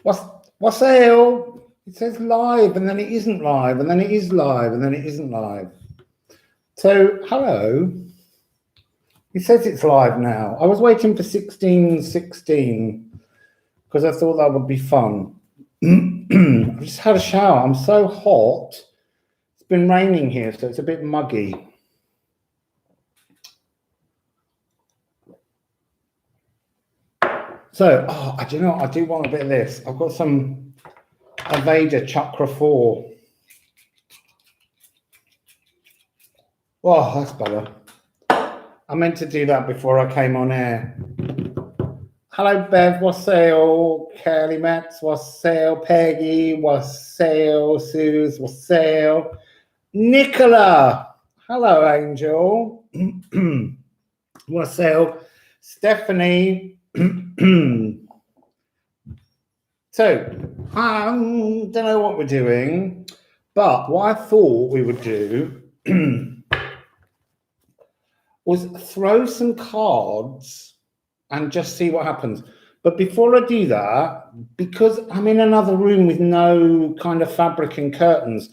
What's L? It says live, and then it isn't live, and then it is live, and then it isn't live. So, hello. It says it's live now. I was waiting for 1616 because I thought that would be fun. I just had a shower. I'm so hot. It's been raining here, so it's a bit muggy. So, do you know what? I do want a bit of this. I've got some Aveda Chakra 4. Oh, that's better. I meant to do that before I came on air. Hello, Bev. What's sale? Kelly Metz. What's sale? Peggy. What's sale? Suze. What's sale? Nicola. Hello, Angel. What's sale? Stephanie. So, I don't know what we're doing, but what I thought we would do was throw some cards and just see what happens. But before I do that, because I'm in another room with no kind of fabric and curtains,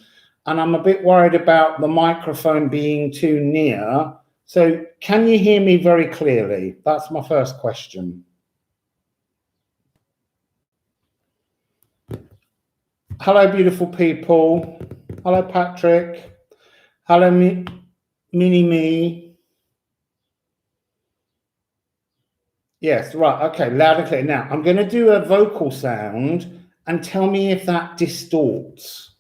and I'm a bit worried about the microphone being too near. So can you hear me very clearly? That's my first question. Hello, beautiful people. Hello, Patrick. Hello, Mini-Me. Yes, right. Okay, loud and clear. Now, I'm going to do a vocal sound and tell me if that distorts.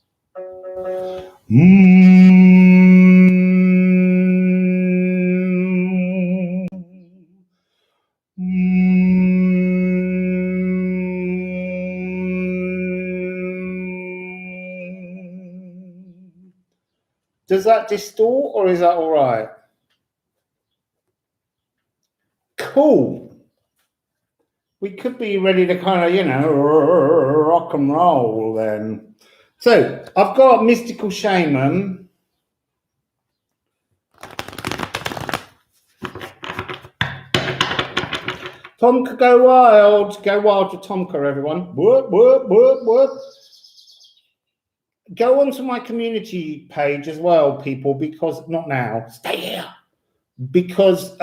Does that distort or is that all right? Cool. We could be ready to kind of, you know, rock and roll then. So I've got Mystical Shaman. Tomka, go wild. Go wild for Tomka, everyone. Whoop, whoop, whoop, whoop. Go onto my community page as well, people, because not now. Stay here. Because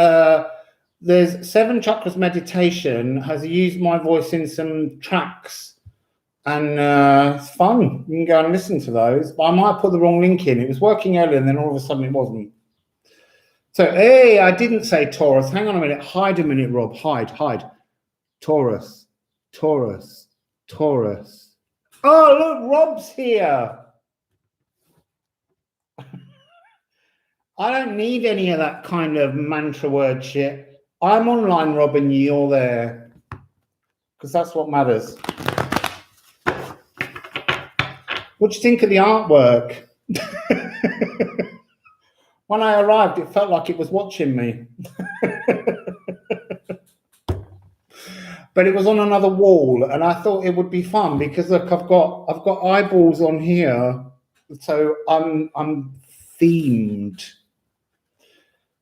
there's 7 Chakras Meditation has used my voice in some tracks, and it's fun. You can go and listen to those. But I might put the wrong link in. It was working earlier, and then all of a sudden it wasn't. So, hey, I didn't say Taurus. Hang on a minute. Hide a minute, Rob. Hide. Taurus. Taurus. Taurus. Oh, look, Rob's here. I don't need any of that kind of mantra word shit. I'm online, Rob, and you're there. Because that's what matters. What do you think of the artwork? When I arrived, it felt like it was watching me. But it was on another wall, and I thought it would be fun because look, I've got eyeballs on here, so I'm themed.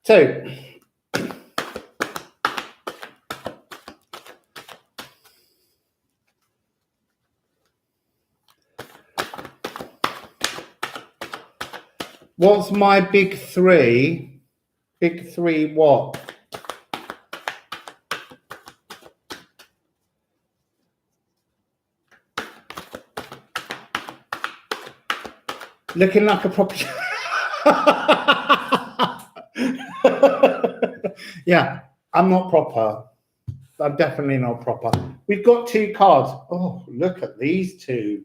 So what's my big 3? Big 3 what? Looking like a proper... Yeah, I'm not proper. I'm definitely not proper. We've got 2 cards. Oh, look at these 2.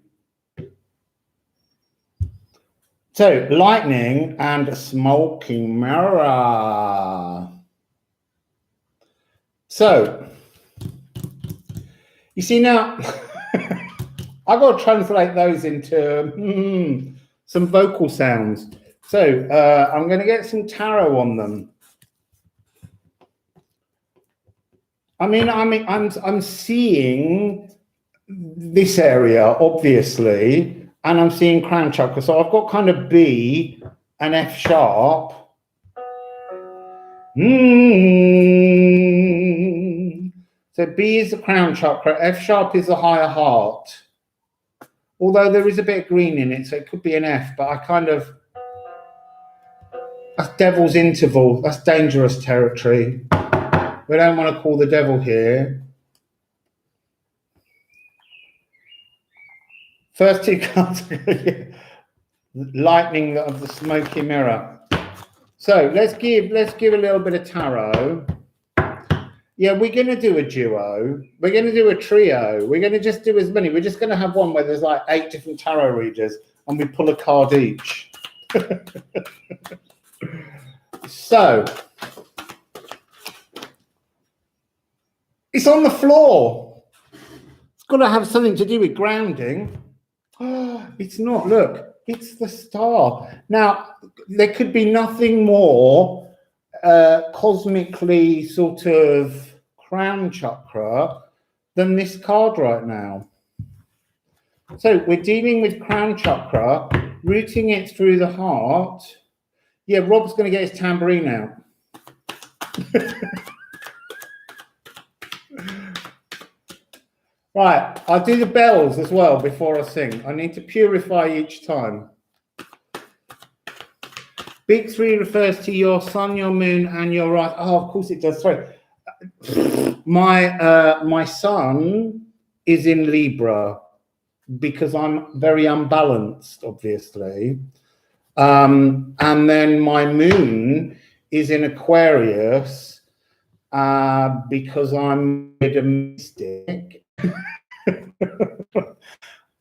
So, lightning and a smoking mirror. So, you see now, I've got to translate those into some vocal sounds. So, I'm going to get some tarot on them. I'm seeing this area, obviously, and I'm seeing crown chakra. So I've got kind of B and F sharp. So B is the crown chakra, F sharp is the higher heart. Although there is a bit of green in it, so it could be an F, but I kind of, that's devil's interval. That's dangerous territory. We don't want to call the devil here. First two cards, lightning of the smoky mirror. So let's give a little bit of tarot. Yeah, we're going to do a duo. We're going to do a trio. We're going to just do as many. We're just going to have one where there's like 8 different tarot readers and we pull a card each. So, it's on the floor. It's got to have something to do with grounding. Oh, it's not. Look, it's the star. Now, there could be nothing more cosmically sort of crown chakra than this card right now. So we're dealing with crown chakra, rooting it through the heart. Yeah, Rob's going to get his tambourine out. Right, I'll do the bells as well before I sing. I need to purify each time. Big 3 refers to your sun, your moon, and your right. Oh, of course it does. Sorry. My sun is in Libra because I'm very unbalanced, obviously. And then my moon is in Aquarius because I'm a mystic.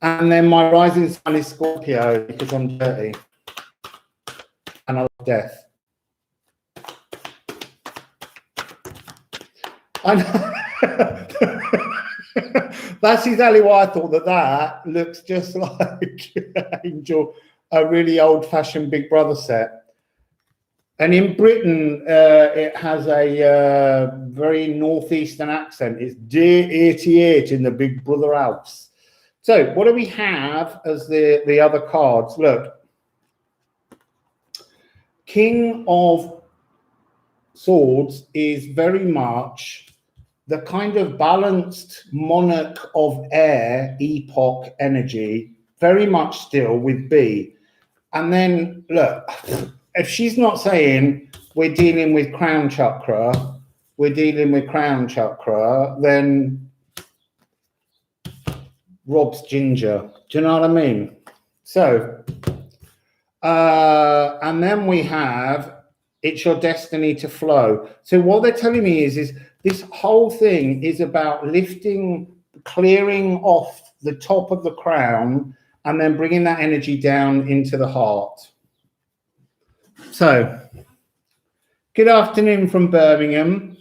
And then my rising sun is Scorpio because I'm dirty. And I love death. I know. That's exactly why I thought that looks just like Angel, a really old-fashioned Big Brother set. And in Britain, it has a very northeastern accent. It's D88 in the Big Brother house. So what do we have as the other cards? Look. King of Swords is very much the kind of balanced monarch of air epoch energy, very much still with B. And then, look, if she's not saying we're dealing with crown chakra, we're dealing with crown chakra, then Rob's ginger. Do you know what I mean? So, and then we have, it's your destiny to flow. So what they're telling me is this whole thing is about lifting, clearing off the top of the crown and then bringing that energy down into the heart. So, good afternoon from Birmingham,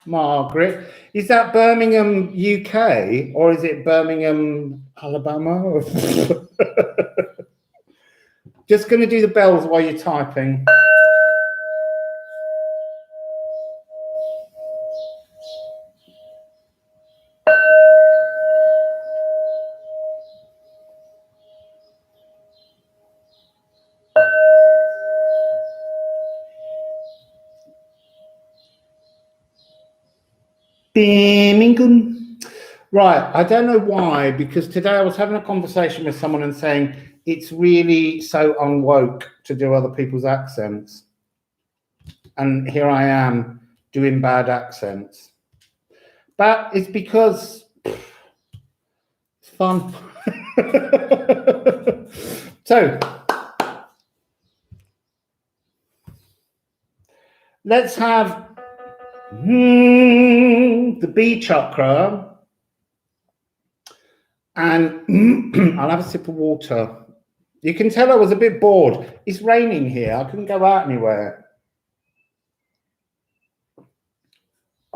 Margaret. Is that Birmingham, UK, or is it Birmingham, Alabama? Just going to do the bells while you're typing. Birmingham. Right, I don't know why, because today I was having a conversation with someone and saying it's really so unwoke to do other people's accents. And here I am doing bad accents. But it's because it's fun. So, let's have the B chakra. And I'll have a sip of water. You can tell I was a bit bored. It's raining here. I couldn't go out anywhere.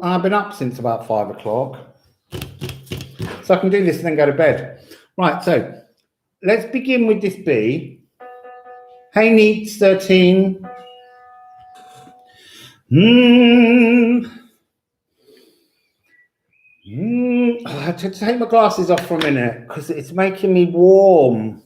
I've been up since about 5 o'clock. So I can do this and then go to bed. Right, so let's begin with this B. Hey, Neats 13. I had to take my glasses off for a minute because it's making me warm.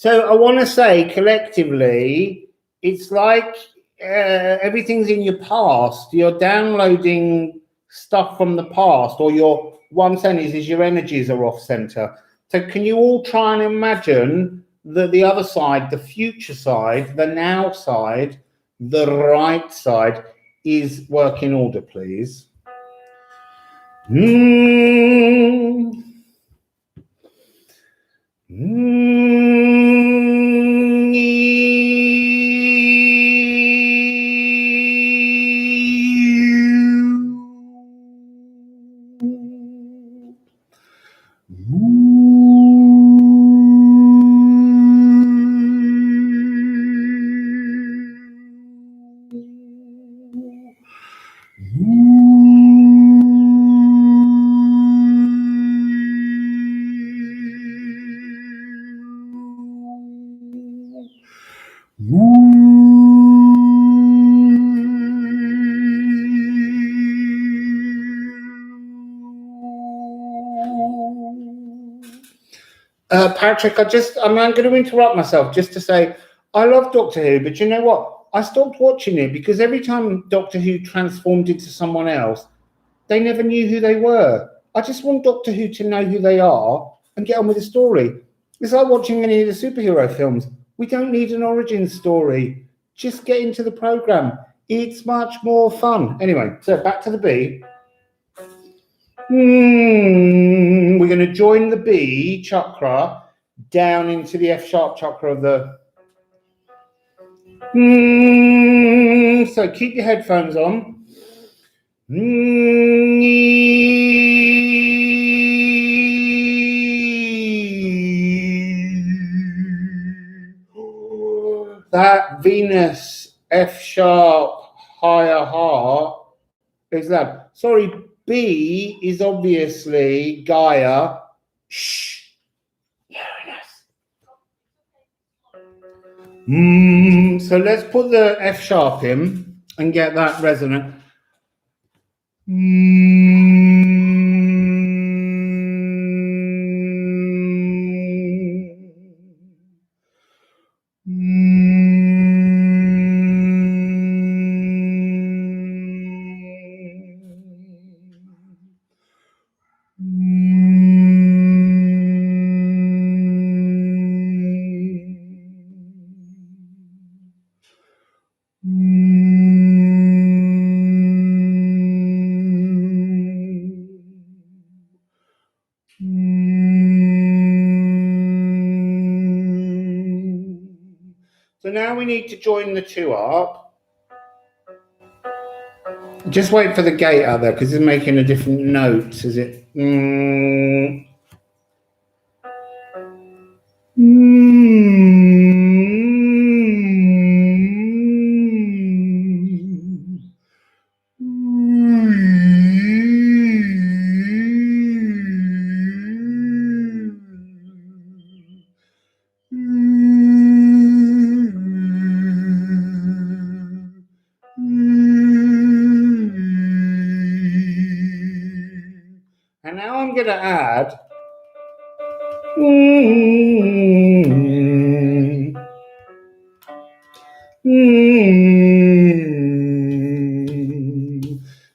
So I want to say collectively, it's like everything's in your past. You're downloading stuff from the past, or your what I'm saying is your energies are off center. So can you all try and imagine that the other side, the future side, the now side, the right side is work in order, please? Patrick, I'm going to interrupt myself just to say, I love Doctor Who, but you know what? I stopped watching it because every time Doctor Who transformed into someone else, they never knew who they were. I just want Doctor Who to know who they are and get on with the story. It's like watching any of the superhero films. We don't need an origin story. Just get into the program. It's much more fun. Anyway, so back to the B. We're going to join the B chakra down into the F sharp chakra of the. So keep your headphones on. That Venus F sharp higher heart is that. Sorry, B is obviously Gaia. Shh. So let's put the F sharp in and get that resonant. So now we need to join the two up. Just wait for the gate out there because it's making a different note. Is it? And now I'm going to add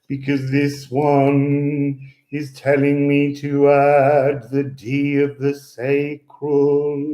because this one is telling me to add the D of the sacral.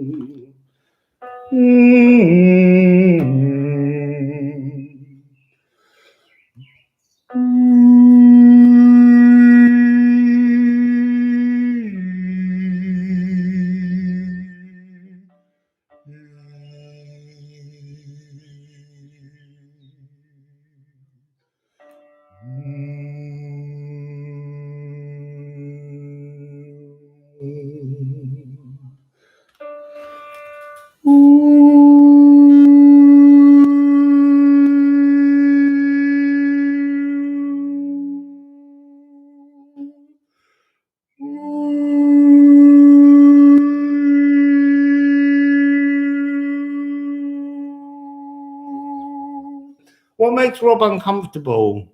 What makes Rob uncomfortable?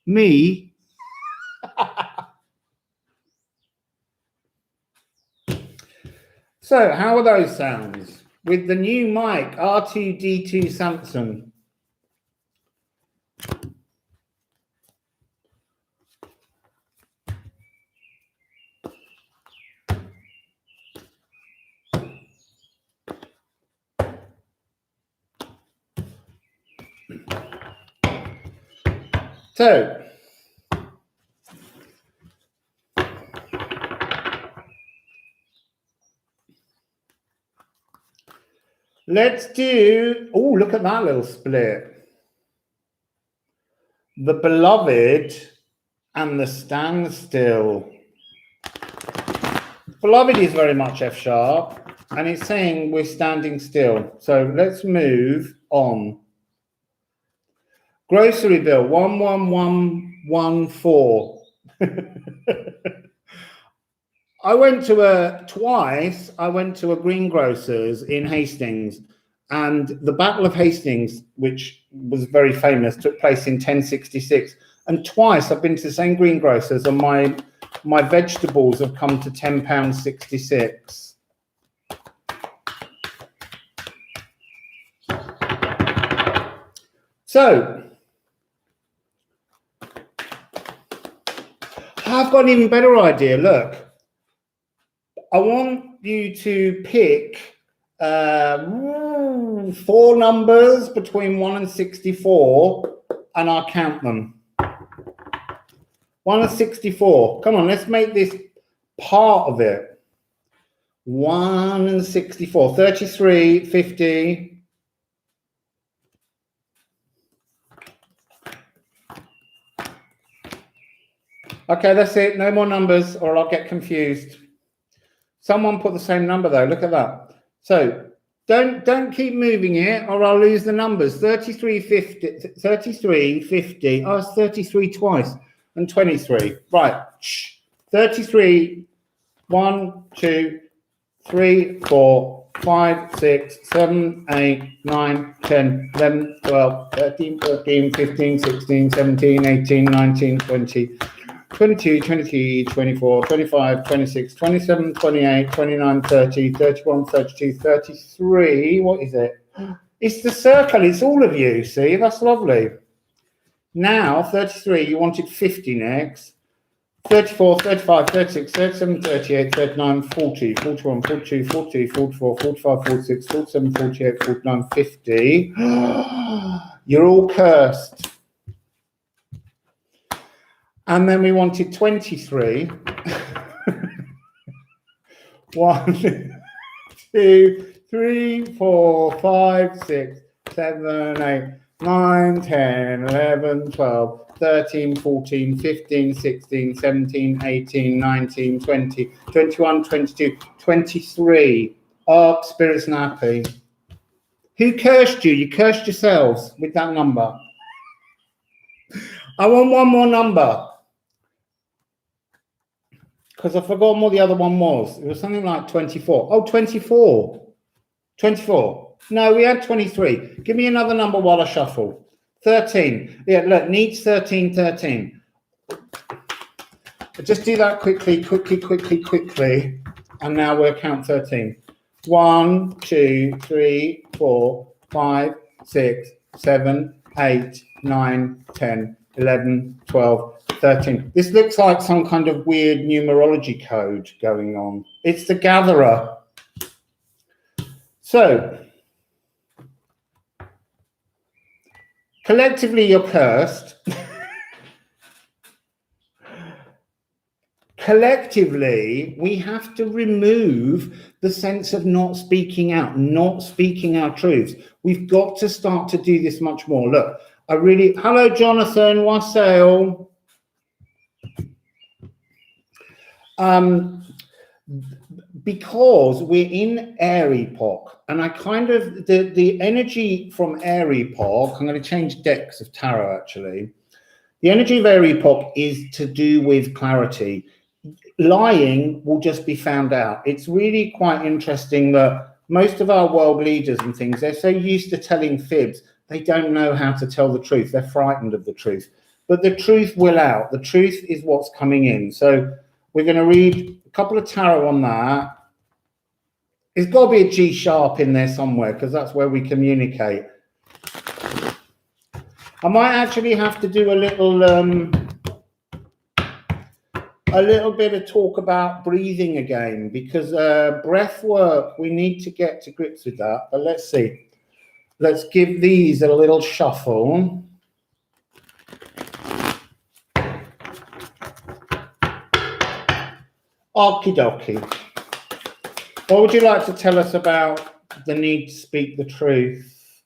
Me? So, how are those sounds? with the new mic, R2D2 Samson. So, let's do, oh, look at that little split. The beloved and the standstill. Beloved is very much F sharp, and it's saying we're standing still. So let's move on. Grocery bill 11114. I went to a greengrocer's in Hastings, and the Battle of Hastings, which was very famous, took place in 1066. And twice I've been to the same greengrocer's, and my vegetables have come to £10.66. So I've got an even better idea. Look, I want you to pick 4 numbers between 1 and 64, and I'll count them. 1 and 64. Come on, let's make this part of it. 1 and 64. 33, 50. Okay, that's it. No more numbers, or I'll get confused. Someone put the same number though. Look at that. So don't keep moving it, or I'll lose the numbers. 33, 50, 33, 50. Oh, it's 33 twice, and 23. Right. 33. 1, 2, 3, 4, 5, 6, 7, 8, 9, 10, 11, 12, 13, 14, 15, 16, 17, 18, 19, 20. 22, 23, 24, 25, 26, 27, 28, 29, 30, 31, 32, 33. What is it? It's the circle. It's all of you. See, that's lovely. Now, 33, you wanted 50 next. 34, 35, 36, 37, 38, 39, 40, 41, 42, 43, 44, 45, 46, 47, 48, 49, 50. You're all cursed. And then we wanted 23. 1, 2, 3, 4, 5, 6, 7, 8, 9, 10, 11, 12, 13, 14, 15, 16, 17, 18, 19, 20, 21, 22, 23. Oh, spirits and happy. Who cursed you? You cursed yourselves with that number. I want one more number, because I've forgotten what the other one was. It was something like 24. Oh, 24. 24. No, we had 23. Give me another number while I shuffle. 13. Yeah, look, needs 13, 13. Just do that quickly. And now we'll count 13. 1, 2, 3, 4, 5, 6, 7, 8, 9, 10, 11, 12, 13. This looks like some kind of weird numerology code going on. It's the gatherer. So, collectively, you're cursed. Collectively, we have to remove the sense of not speaking out, not speaking our truths. We've got to start to do this much more. Look, hello, Jonathan, wassail. Because we're in air epoch, and I kind of, the energy from air epoch, I'm going to change decks of tarot actually. The energy of air epoch is to do with clarity. Lying will just be found out. It's really quite interesting that most of our world leaders and things, they're so used to telling fibs, they don't know how to tell the truth. They're frightened of the truth. But the truth will out. The truth is what's coming in. So we're going to read a couple of tarot on that. It's got to be a G sharp in there somewhere, because that's where we communicate. I might actually have to do a little bit of talk about breathing again, because breath work, we need to get to grips with that. But let's see. Let's give these a little shuffle. Okie dokie. What would you like to tell us about the need to speak the truth?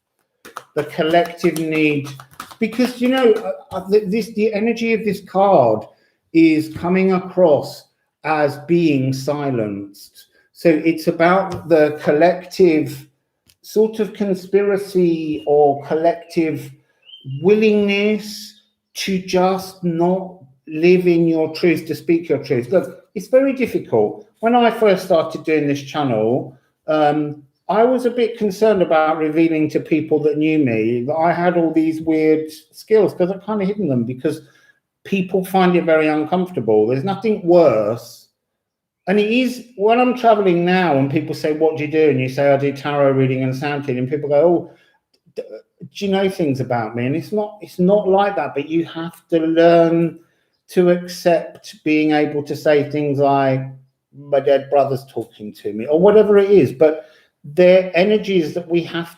The collective need? Because, you know, the energy of this card is coming across as being silenced. So it's about the collective sort of conspiracy or collective willingness to just not live in your truth, to speak your truth. Look, it's very difficult. When I first started doing this channel, I was a bit concerned about revealing to people that knew me that I had all these weird skills, because I've kind of hidden them, because people find it very uncomfortable. There's nothing worse. And it is, when I'm traveling now and people say, what do you do? And you say, I do tarot reading and sound healing. And people go, oh, do you know things about me? And it's not like that, but you have to learn to accept being able to say things like, my dead brother's talking to me, or whatever it is. But they're energies that we have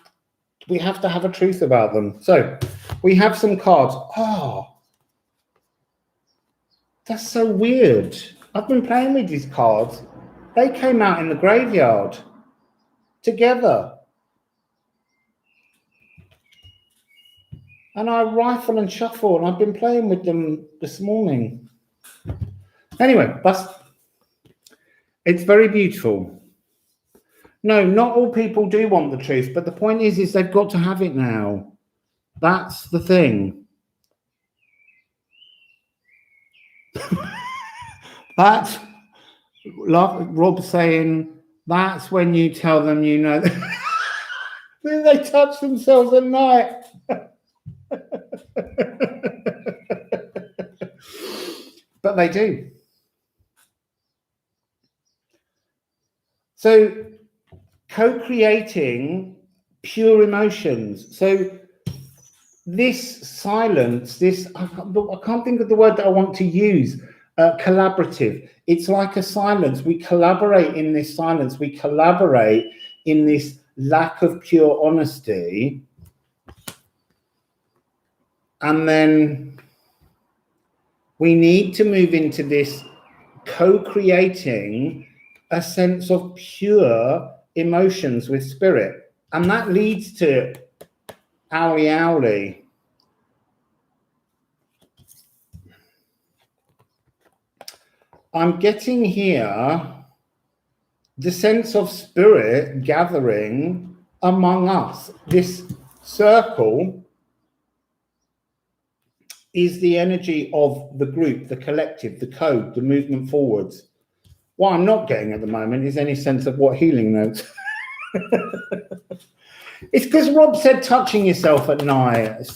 to have a truth about them. So we have some cards. Oh, that's so weird. I've been playing with these cards. They came out in the graveyard together. And I rifle and shuffle, and I've been playing with them this morning. Anyway, it's very beautiful. No, not all people do want the truth, but the point is they've got to have it now. That's the thing. That's Rob saying, that's when you tell them, you know, they touch themselves at night. But they do. So co-creating pure emotions. So this silence, I can't think of the word that I want to use. Collaborative. It's like a silence. We collaborate in this silence. We collaborate in this lack of pure honesty. And then we need to move into this co-creating a sense of pure emotions with spirit. And that leads to owly owly. I'm getting here the sense of spirit gathering among us. This circle is the energy of the group, the collective, the code, the movement forwards. What I'm not getting at the moment is any sense of what healing notes. It's because Rob said touching yourself at night.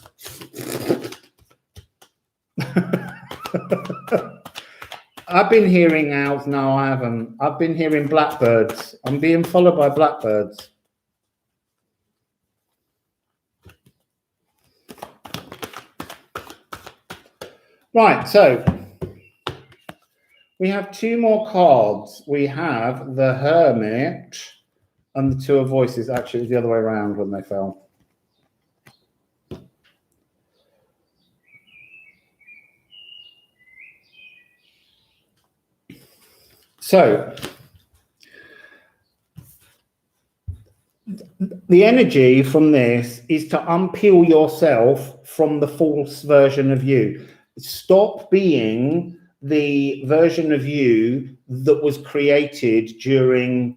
I've been hearing owls. No, I haven't. I've been hearing blackbirds. I'm being followed by blackbirds. Right, so we have two more cards. We have the Hermit and the Two of Voices. Actually, it was the other way around when they fell. So the energy from this is to unpeel yourself from the false version of you. Stop being the version of you that was created during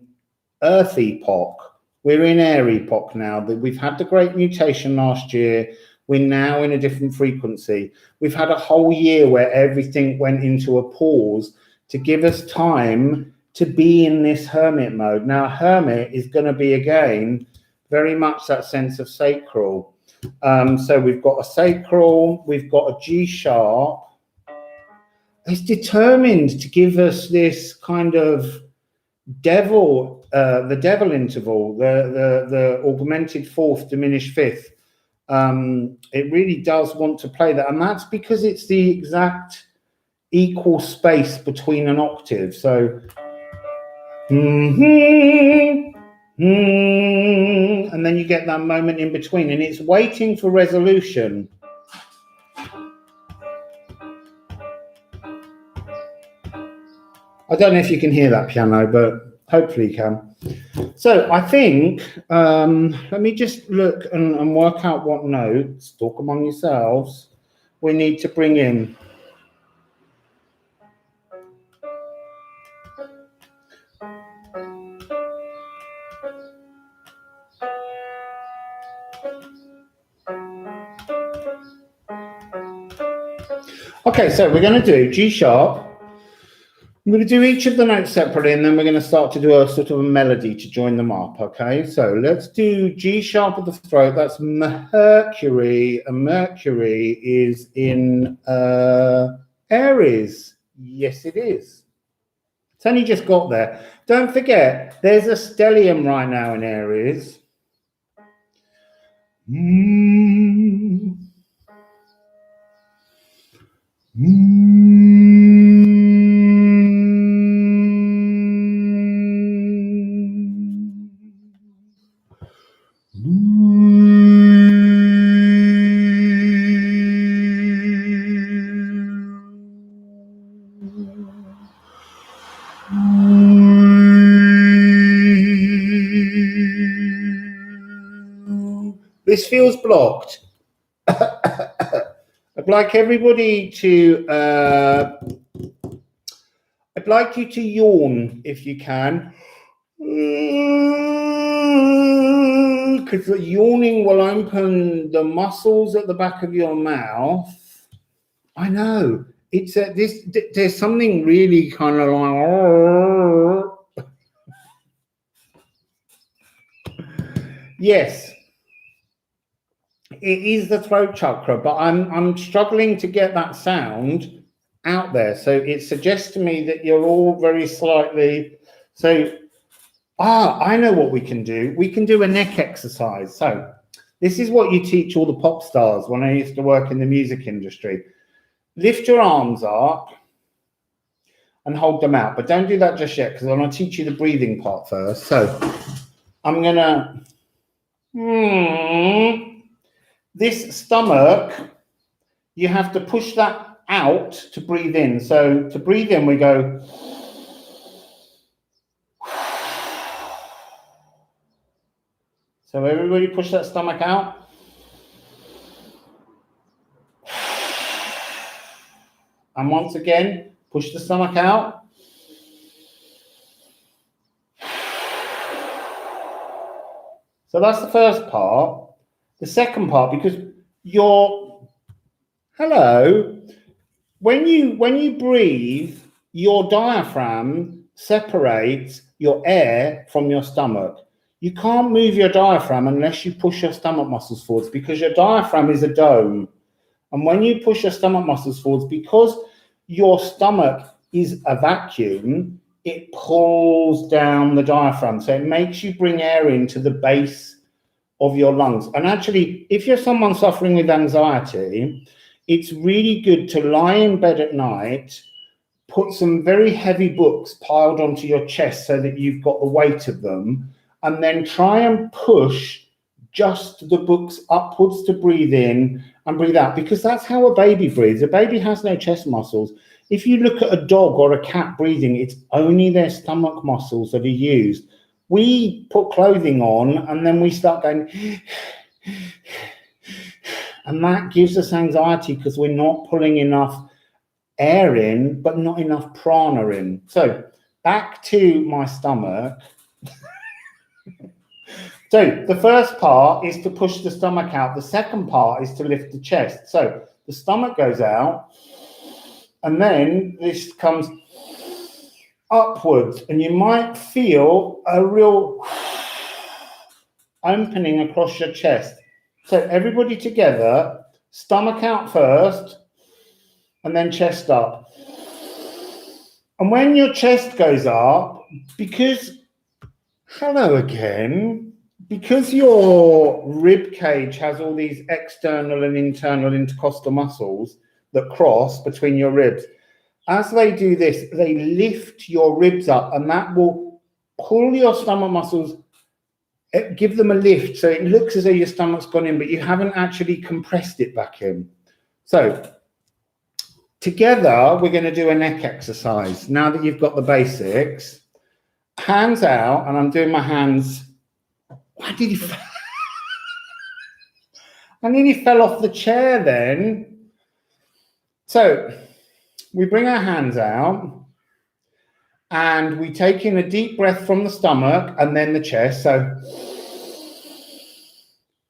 Earth epoch. We're in air epoch now. We've had the great mutation last year. We're now in a different frequency. We've had a whole year where everything went into a pause to give us time to be in this hermit mode. Now, hermit is going to be, again, very much that sense of sacral. So we've got a sacral, we've got a G sharp. It's determined to give us this kind of the devil interval, the augmented fourth, diminished fifth. It really does want to play that, and that's because it's the exact equal space between an octave. So, and then you get that moment in between, and it's waiting for resolution. I don't know if you can hear that piano, but hopefully you can. So I think, let me just look and work out what notes, talk among yourselves, we need to bring in. Okay, so we're going to do G sharp. I'm going to do each of the notes separately, and then we're going to start to do a sort of a melody to join them up, okay? So let's do G sharp of the throat. That's Mercury, and Mercury is in Aries. Yes, it is. It's only just got there. Don't forget, there's a stellium right now in Aries. This feels blocked. I'd like everybody to, I'd like you to yawn if you can. Because yawning will open the muscles at the back of your mouth. I know. It's there's something really kind of like, yes. It is the throat chakra, but I'm struggling to get that sound out there. So it suggests to me that you're all very slightly. So, I know what we can do. We can do a neck exercise. So this is what you teach all the pop stars when I used to work in the music industry. Lift your arms up and hold them out, but don't do that just yet because I want to teach you the breathing part first. So I'm gonna. This stomach, you have to push that out to breathe in. So to breathe in, we go. So everybody push that stomach out. And once again, push the stomach out. So that's the first part. The second part, because when you breathe, your diaphragm separates your air from your stomach. You can't move your diaphragm unless you push your stomach muscles forwards, because your diaphragm is a dome. And when you push your stomach muscles forwards, because your stomach is a vacuum, it pulls down the diaphragm. So it makes you bring air into the base of your lungs. And actually, if you're someone suffering with anxiety, it's really good to lie in bed at night, put some very heavy books piled onto your chest so that you've got the weight of them, and then try and push just the books upwards to breathe in and breathe out, because that's how a baby breathes. A baby has no chest muscles. If you look at a dog or a cat breathing, it's only their stomach muscles that are used. We put clothing on and then we start going, and that gives us anxiety because we're not pulling enough air in, but not enough prana in. So back to my stomach. So the first part is to push the stomach out. The second part is to lift the chest. So the stomach goes out, and then this comes upwards, and you might feel a real opening across your chest. So everybody together, stomach out first, and then chest up. And when your chest goes up, because, hello again, because your rib cage has all these external and internal intercostal muscles that cross between your ribs, as they do this, they lift your ribs up, and that will pull your stomach muscles, give them a lift, so it looks as though your stomach's gone in, but you haven't actually compressed it back in. So together, we're going to do a neck exercise. Now that you've got the basics, hands out, and I'm doing my hands. Why did you? I nearly fell off the chair then. So we bring our hands out, and we take in a deep breath from the stomach and then the chest. So,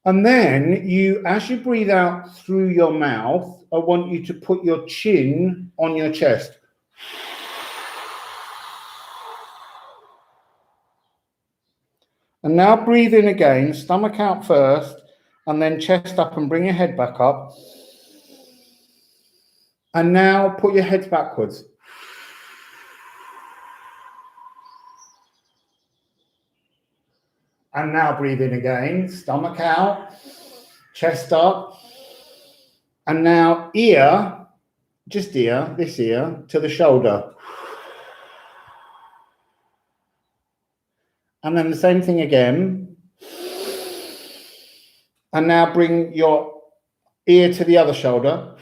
and then you, as you breathe out through your mouth, I want you to put your chin on your chest. And now breathe in again, stomach out first, and then chest up and bring your head back up. And now put your heads backwards. And now breathe in again, stomach out, chest up. And now ear, just ear, this ear, to the shoulder. And then the same thing again. And now bring your ear to the other shoulder.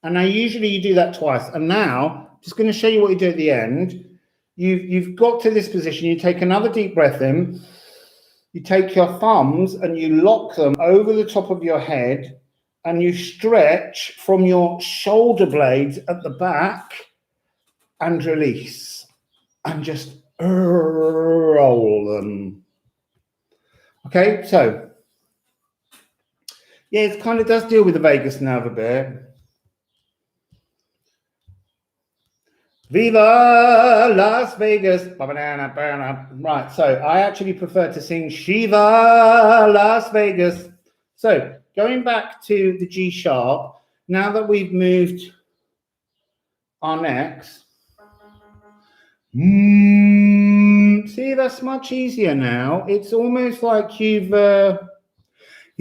And now usually you do that twice. And now, just going to show you what you do at the end. You've got to this position. You take another deep breath in. You take your thumbs and you lock them over the top of your head. And you stretch from your shoulder blades at the back and release. And just roll them. Okay, so. Yeah, it kind of does deal with the vagus nerve a bit. Viva Las Vegas. Right, so I actually prefer to sing Shiva Las Vegas. So going back to the G sharp, now that we've moved our necks, see, that's much easier now. It's almost like you've, yeah,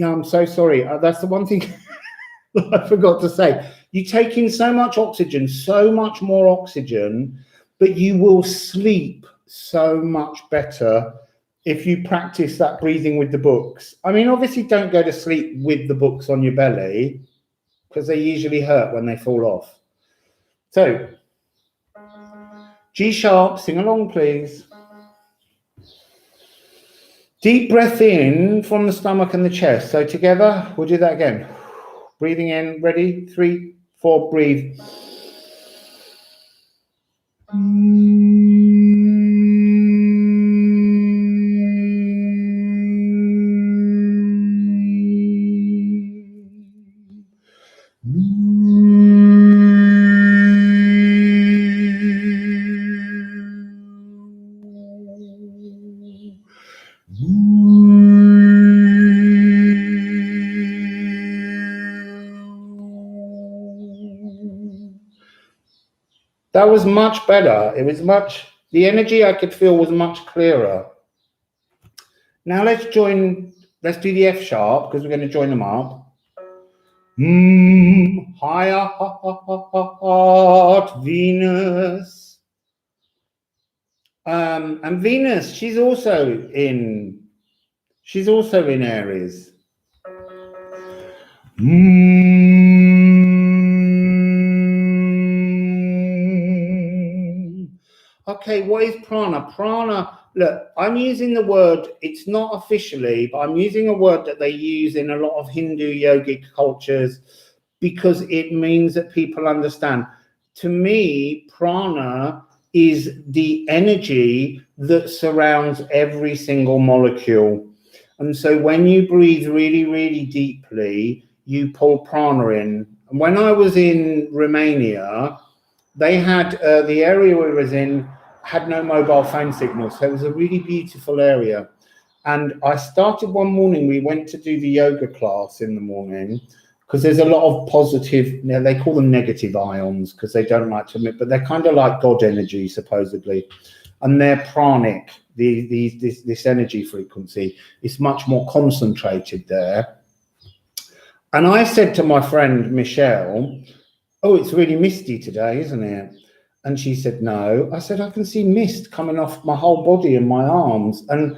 I'm so sorry. That's the one thing I forgot to say. You take in so much oxygen, so much more oxygen, but you will sleep so much better if you practice that breathing with the books. I mean, obviously, don't go to sleep with the books on your belly because they usually hurt when they fall off. So, G sharp, sing along, please. Deep breath in from the stomach and the chest. So together, we'll do that again. Breathing in, ready? 3, 4, breathe. That was much better. It was much, the energy I could feel was much clearer. Now let's do the F sharp because we're going to join them up. Higher heart, Venus. And Venus, she's also in Aries. Okay, what is prana? Prana, look, I'm using the word, it's not officially, but I'm using a word that they use in a lot of Hindu yogic cultures because it means that people understand. To me, prana is the energy that surrounds every single molecule. And so when you breathe really, really deeply, you pull prana in. And when I was in Romania, they had, the area we was in had no mobile phone signal. So it was a really beautiful area. And I started one morning, we went to do the yoga class in the morning. because there's a lot of positive, you know, they call them negative ions because they don't like to admit, but they're kind of like God energy, supposedly. And their pranic, this energy frequency, is much more concentrated there. And I said to my friend Michelle, oh, it's really misty today, isn't it? And she said, no. I said, I can see mist coming off my whole body and my arms. And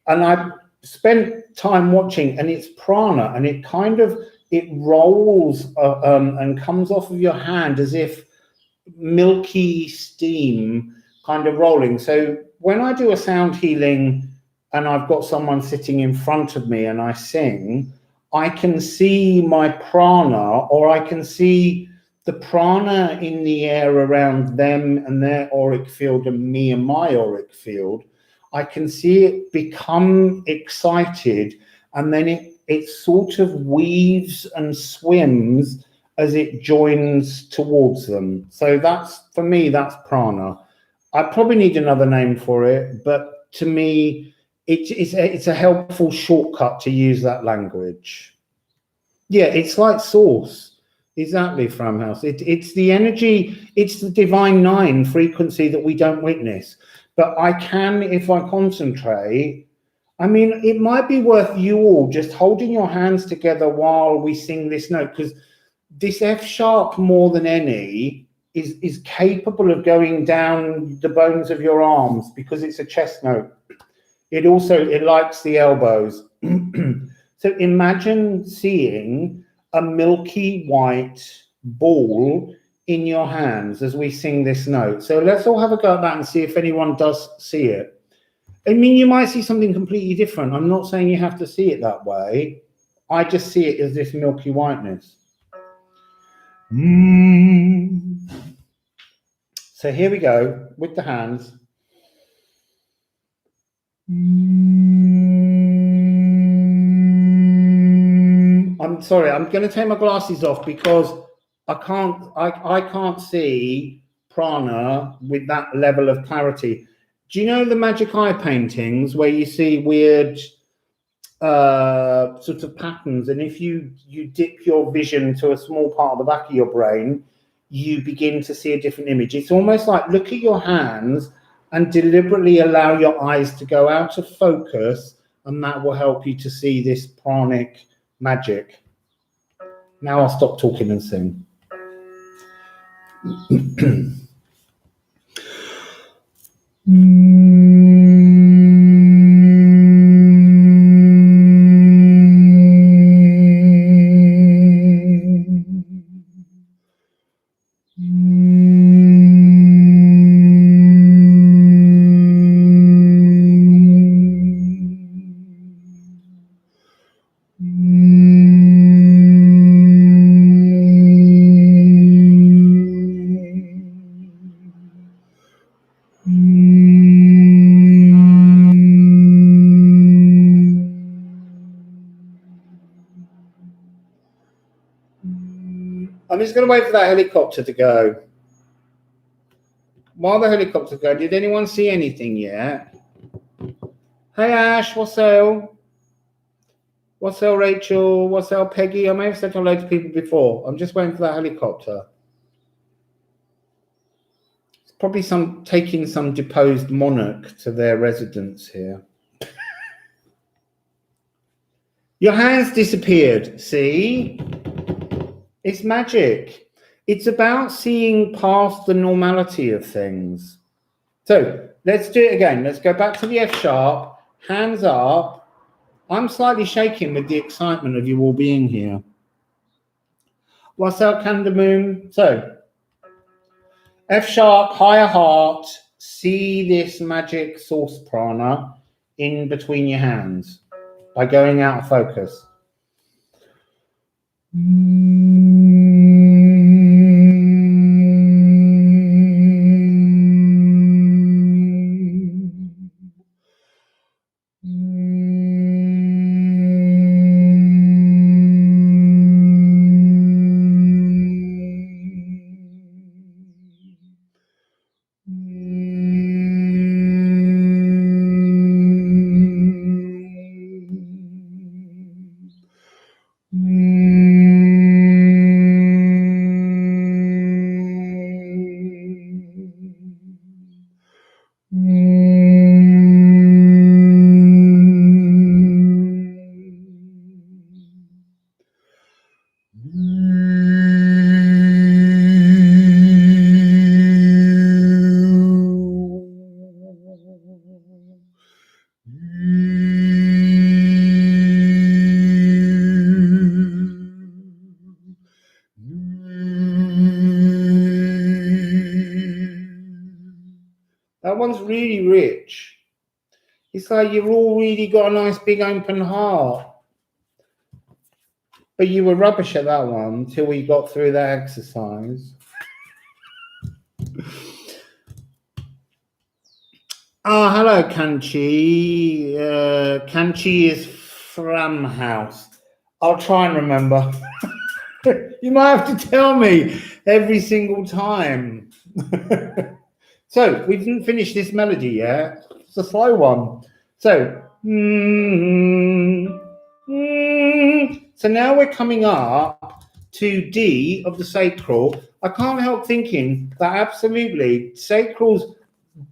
I spent time watching, and it's prana, and it kind of, it rolls and comes off of your hand as if milky steam kind of rolling. So when I do a sound healing and I've got someone sitting in front of me and I sing, I can see my prana, or I can see the prana in the air around them and their auric field and me and my auric field. I can see it become excited, and then it sort of weaves and swims as it joins towards them. So that's, for me, that's prana. I probably need another name for it, but to me, it's a helpful shortcut to use that language. Yeah, it's like source. Exactly, Framhouse. It's the energy, it's the divine nine frequency that we don't witness. But I can, if I concentrate, I mean, it might be worth you all just holding your hands together while we sing this note, because this F sharp, more than any, is capable of going down the bones of your arms because it's a chest note. It likes the elbows. So imagine seeing a milky white ball in your hands as we sing this note. So let's all have a go at that and see if anyone does see it. I mean, you might see something completely different. I'm not saying you have to see it that way. I just see it as this milky whiteness. So here we go with the hands. I'm sorry, I'm going to take my glasses off because I can't see prana with that level of clarity. Do you know the magic eye paintings where you see weird sort of patterns, and if you dip your vision to a small part of the back of your brain, you begin to see a different image? It's almost like, look at your hands and deliberately allow your eyes to go out of focus, and that will help you to see this pranic magic. Now I'll stop talking and sing. I'm just going to wait for that helicopter to go. While the helicopter's going, did anyone see anything yet? Hey Ash, what's up? What's up, Rachel? What's up, Peggy? I may have said to loads of people before. I'm just waiting for that helicopter. It's probably taking some deposed monarch to their residence here. Your hands disappeared. See? It's magic. It's about seeing past the normality of things. So let's do it again. Let's go back to the F sharp. Hands up. I'm slightly shaking with the excitement of you all being here. What's up, Candamoon? So F sharp, higher heart. See this magic source prana in between your hands by going out of focus. That one's really rich. It's like you've all really got a nice big open heart. But you were rubbish at that one until we got through that exercise. Oh, hello, Kanchi. Kanchi is from house. I'll try and remember. You might have to tell me every single time. So, we didn't finish this melody yet. It's a slow one. So, so now we're coming up to D of the sacral. I can't help thinking that absolutely sacral's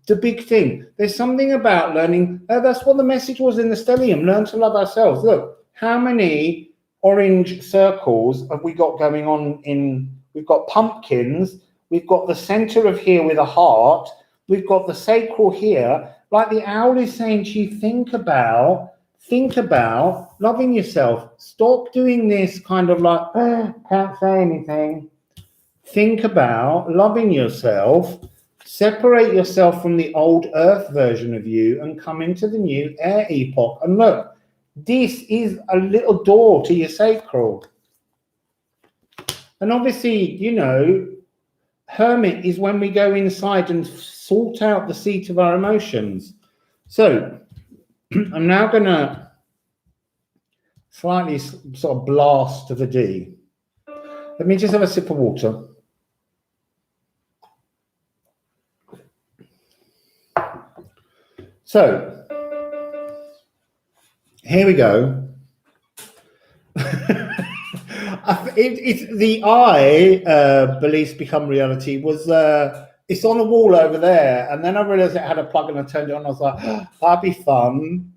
the big thing. There's something about learning. That's what the message was in the stellium. Learn to love ourselves. Look, how many orange circles have we got going on in? We've got pumpkins. We've got the center of here with a heart. We've got the sacral here. Like the owl is saying to you, think about loving yourself. Stop doing this kind of like, oh, can't say anything. Think about loving yourself. Separate yourself from the old earth version of you and come into the new air epoch. And look, this is a little door to your sacral. And obviously, you know, Hermit is when we go inside and sort out the seat of our emotions. So I'm now going to slightly sort of blast to the D. Let me just have a sip of water. So, here we go. It's the beliefs become reality was, it's on a wall over there. And then I realized it had a plug and I turned it on. I was like, oh, that'd be fun.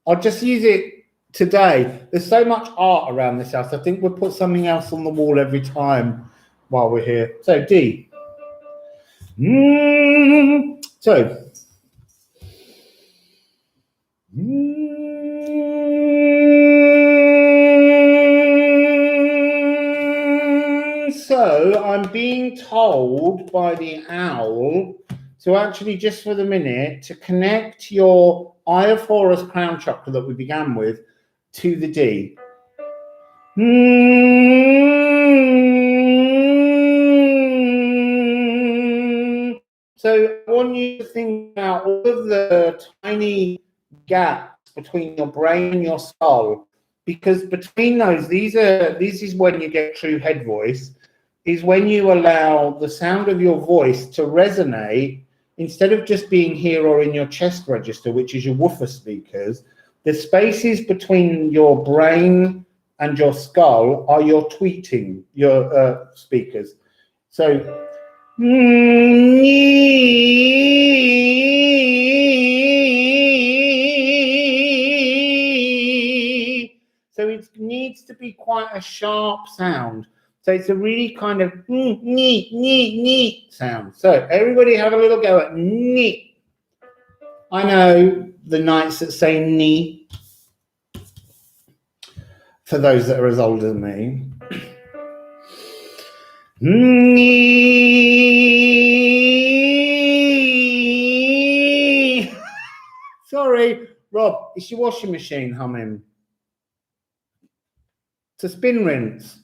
I'll just use it today. There's so much art around this house. I think we'll put something else on the wall every time while we're here. So, D. So, so I'm being told by the owl to actually, just for the minute, to connect your Eye of Horus crown chakra that we began with to the D. So I want you to think about all of the tiny gaps between your brain and your skull, because between those, this is when you get true head voice, is when you allow the sound of your voice to resonate instead of just being here or in your chest register, which is your woofer speakers. The spaces between your brain and your skull are your tweeting, your speakers. So so it needs to be quite a sharp sound. So it's a really kind of neat sound. So everybody have a little go at neat. I know the nights that say knee, for those that are as old as me. Sorry, Rob, it's your washing machine humming. It's a spin rinse.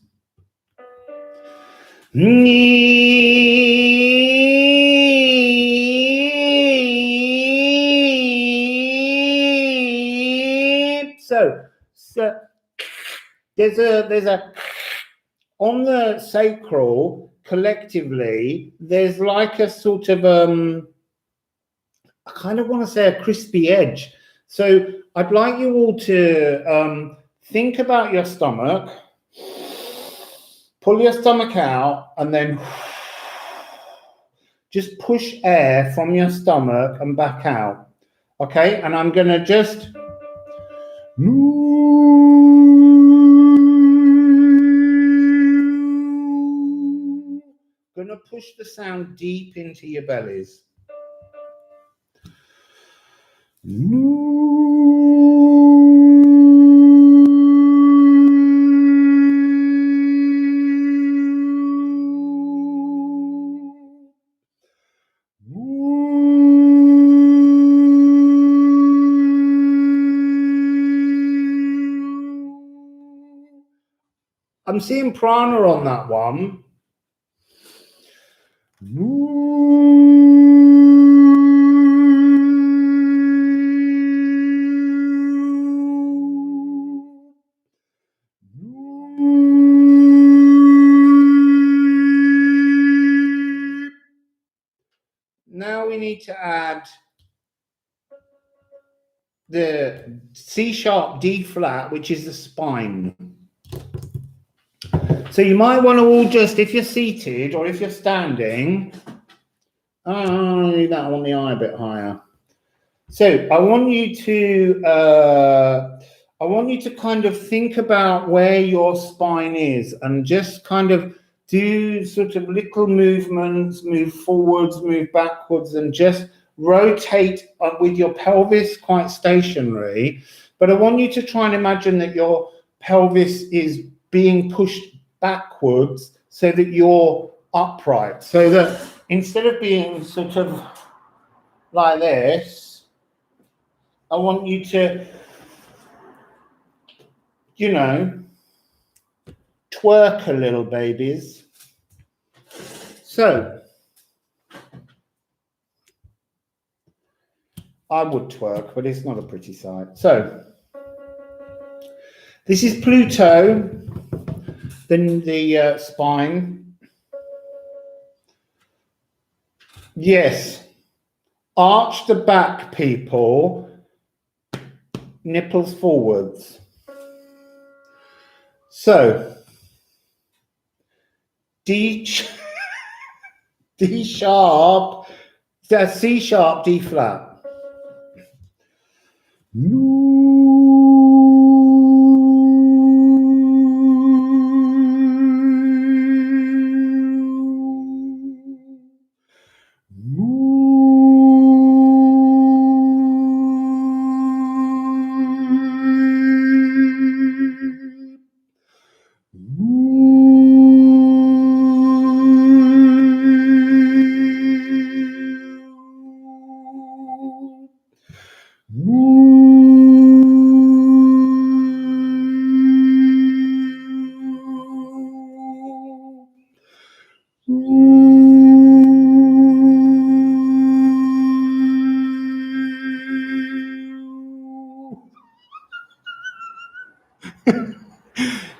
So there's a on the sacral collectively, there's like a sort of I kind of want to say a crispy edge. So I'd like you all to think about your stomach, pull your stomach out, and then just push air from your stomach and back out. Okay, and I'm going to just gonna push the sound deep into your bellies. I'm seeing prana on that one. Now we need to add the C sharp D flat, which is the spine. So you might want to all just, if you're seated or if you're standing, I need that on the eye a bit higher. So I want you to kind of think about where your spine is and just kind of do sort of little movements, move forwards, move backwards, and just rotate with your pelvis quite stationary. But I want you to try and imagine that your pelvis is being pushed backwards so that you're upright. So that instead of being sort of like this, I want you to, you know, twerk a little, babies. So I would twerk, but it's not a pretty sight. So this is Pluto, then the spine. Yes, arch the back, people. Nipples forwards. So D sharp, that's C sharp, D flat.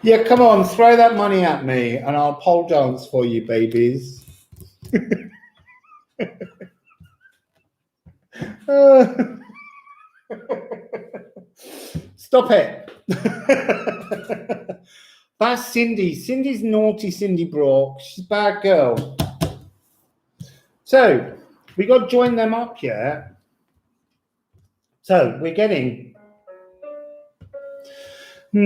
Yeah, come on, throw that money at me and I'll pole dance for you, babies. Stop it. That's Cindy. Cindy's naughty, Cindy Brock. She's a bad girl. So we got to join them up, yeah? So we're getting... in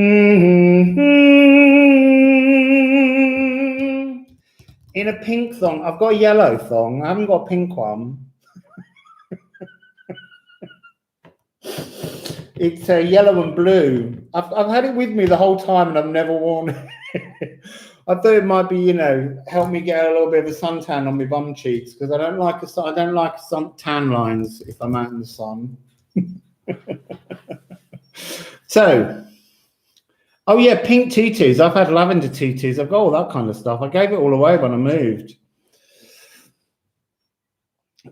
a pink thong. I've got a yellow thong. I haven't got a pink one. It's yellow and blue. I've had it with me the whole time and I've never worn it. I thought it might be, you know, help me get a little bit of a suntan on my bum cheeks because I don't like some tan lines if I'm out in the sun. So, oh yeah, pink tutus. I've had lavender tutus. I've got all that kind of stuff. I gave it all away when I moved.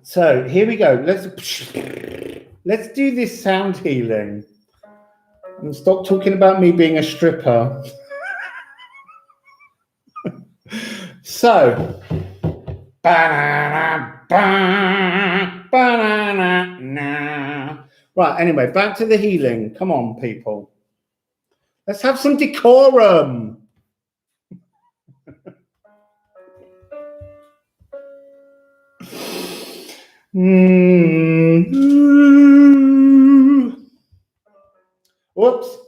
So here we go. Let's do this sound healing. And stop talking about me being a stripper. So, right, anyway, back to the healing. Come on, people. Let's have some decorum. Whoops.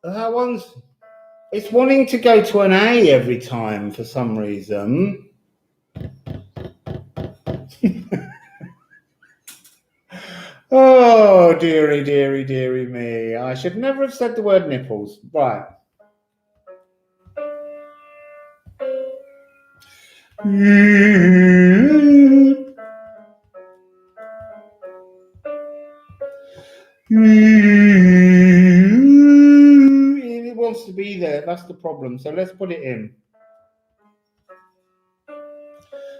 That one's It's wanting to go to an A every time for some reason. Oh, dearie, dearie, dearie me. I should never have said the word nipples. Right. It wants to be there. That's the problem. So let's put it in.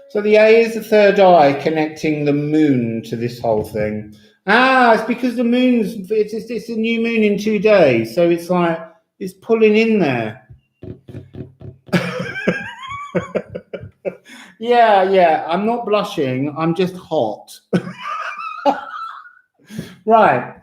So the A is the third eye connecting the moon to this whole thing. Ah, it's because the moon's, it's a new moon in 2 days. So it's like, it's pulling in there. Yeah, I'm not blushing. I'm just hot. Right.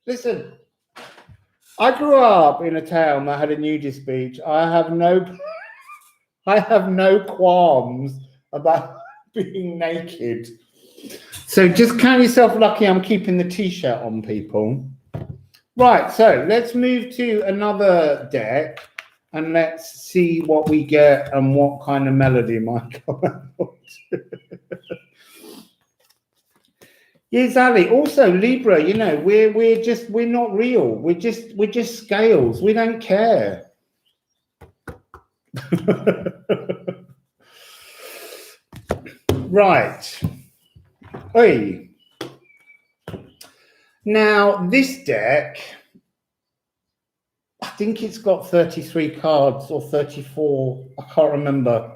Listen, I grew up in a town that had a nudist beach. I have no qualms about being naked. So just count yourself lucky I'm keeping the t-shirt on, people. Right, so let's move to another deck and let's see what we get and what kind of melody might come out. Yes, Ali. Also, Libra, you know, we're not real. We're just scales. We don't care. Right. Oi. Now, this deck, I think it's got 33 cards or 34. I can't remember.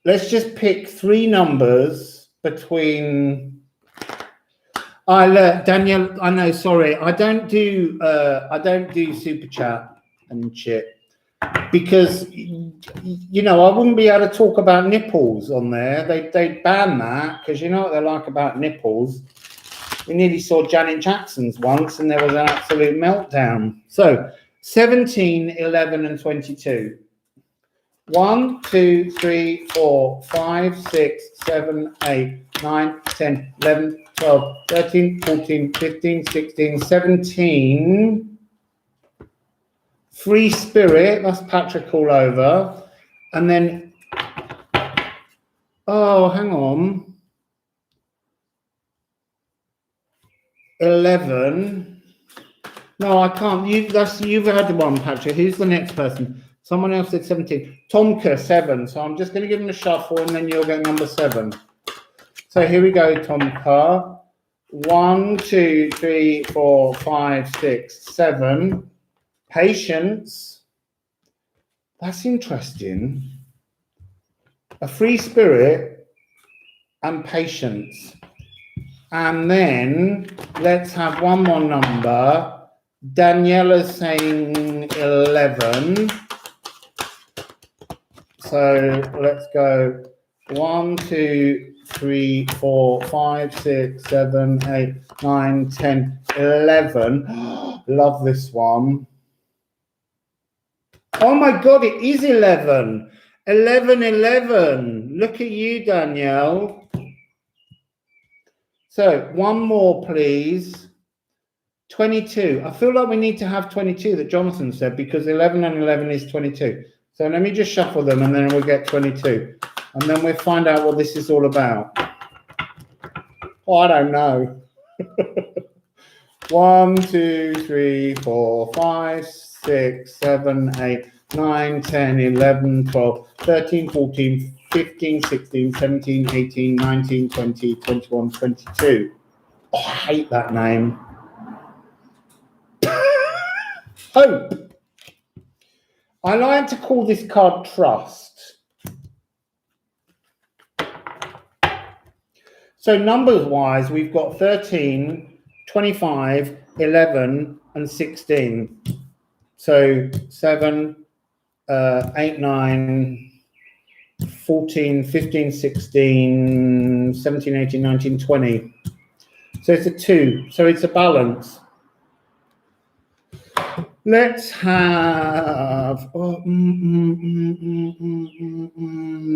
Let's just pick 3 numbers between. Danielle, I know, sorry, I don't do super chat and shit because you know I wouldn't be able to talk about nipples on there. They ban that because you know what they're like about nipples. We nearly saw Janet Jackson's once and there was an absolute meltdown. So 17, 11, and 22. 1, 2, 3, 4, 5, 6, 7, 8, 9, 10, 11, 12, 13, 14, 15, 16, 17. Free spirit, that's Patrick all over. And then, oh, hang on. 11. No, I can't. You've had one, Patrick. Who's the next person? Someone else said 17. Tomka, 7. So I'm just going to give him a shuffle and then you'll get number 7. So here we go, Tomka. 1, 2, 3, 4, 5, 6, 7. Patience. That's interesting. A free spirit and patience. And then let's have one more number. Daniela's saying 11. So let's go 1, 2, 3, 4, 5, 6, 7, 8, 9, 10, 11. Love this one. Oh my God, it is 11. 11, 11. Look at you, Danielle. So one more, please. 22. I feel like we need to have 22 that Jonathan said because 11 and 11 is 22. So let me just shuffle them and then we'll get 22. And then we'll find out what this is all about. Oh, I don't know. 1, 2, 3, 4, 5, 6, 7, 8, 9, 10, 11, 12, 13, 14, 15, 16, 17, 18, 19, 20, 21, 22. Oh, I hate that name. Hope. I like to call this card Trust. So numbers-wise, we've got 13, 25, 11, and 16. So 7, 8, 9, 14, 15, 16, 17, 18, 19, 20. So it's a 2. So it's a balance. Let's have...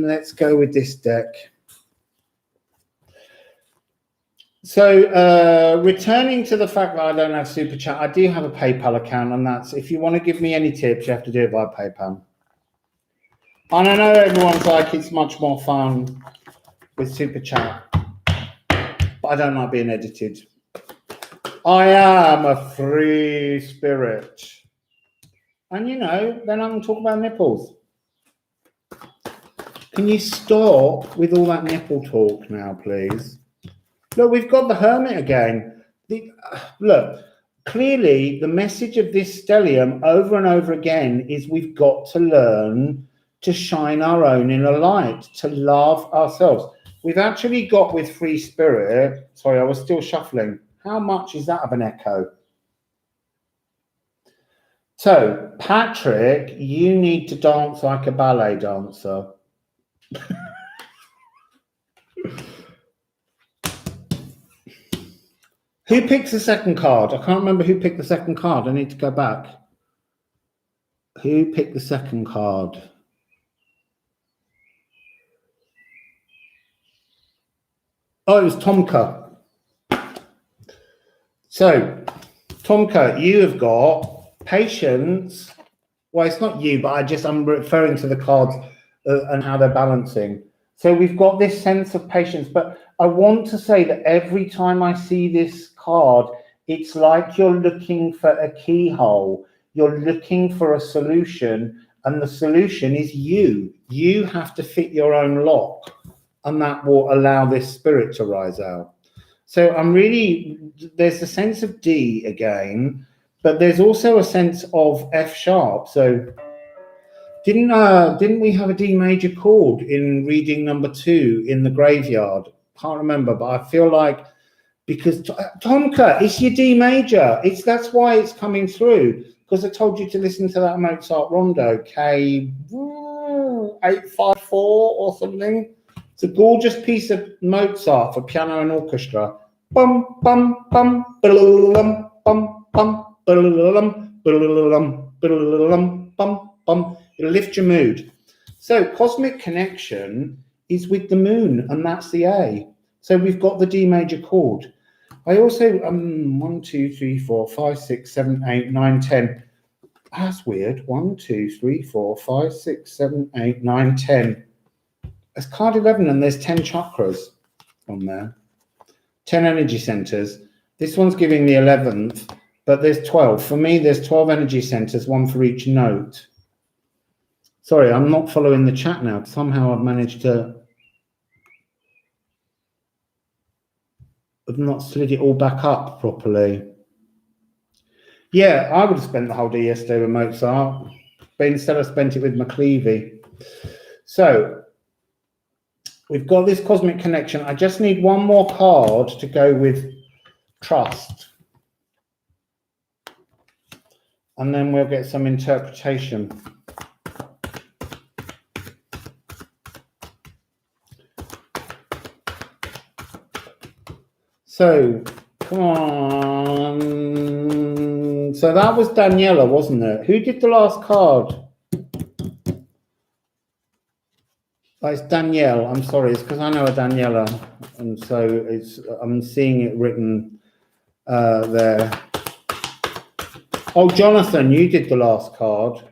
let's go with this deck. So returning to the fact that I don't have Super Chat, I do have a PayPal account, and that's if you want to give me any tips, you have to do it by PayPal. And I know everyone's like, it's much more fun with Super Chat, but I don't like being edited. I am a free spirit. And you know, then I can talk about nipples. Can you stop with all that nipple talk now, please? Look, we've got the Hermit again. Look, clearly the message of this stellium over and over again is we've got to learn to shine our own inner light, to love ourselves. We've actually got with free spirit, sorry, I was still shuffling. How much is that of an echo? So, Patrick, you need to dance like a ballet dancer. Who picks the second card? I can't remember who picked the second card. I need to go back. Who picked the second card? Oh, it was Tomka. So, Tomka, you have got patience. Well, it's not you, but I'm referring to the cards and how they're balancing. So we've got this sense of patience, but I want to say that every time I see this card, it's like you're looking for a keyhole. You're looking for a solution, and the solution is you. You have to fit your own lock, and that will allow this spirit to rise out. So there's a sense of D again, but there's also a sense of F sharp. So didn't we have a D major chord in reading number 2 in the graveyard? Can't remember, but I feel like because Tomka, it's your D major. That's why it's coming through, because I told you to listen to that Mozart rondo, K854 or something. It's a gorgeous piece of Mozart for piano and orchestra. Bum bum bum bum bum bum bum bum bum. It'll lift your mood. So cosmic connection is with the moon, and that's the A. So we've got the D major chord. I also 1, 2, 3, 4, 5, 6, 7, 8, 9, 10. That's weird. 1, 2, 3, 4, 5, 6, 7, 8, 9, 10. It's card 11, and there's 10 chakras on there. 10 energy centers. This one's giving the 11th, but there's 12. For me, there's 12 energy centers, one for each note. Sorry, I'm not following the chat now. Somehow I've managed to... I've not slid it all back up properly. Yeah, I would have spent the whole day yesterday with Mozart, but instead I spent it with McLeavy. So, we've got this cosmic connection. I just need one more card to go with trust. And then we'll get some interpretation. So, come on. So that was Daniela, wasn't it? Who did the last card? Oh, it's Danielle. I'm sorry. It's because I know a Daniela. And so I'm seeing it written there. Oh, Jonathan, you did the last card.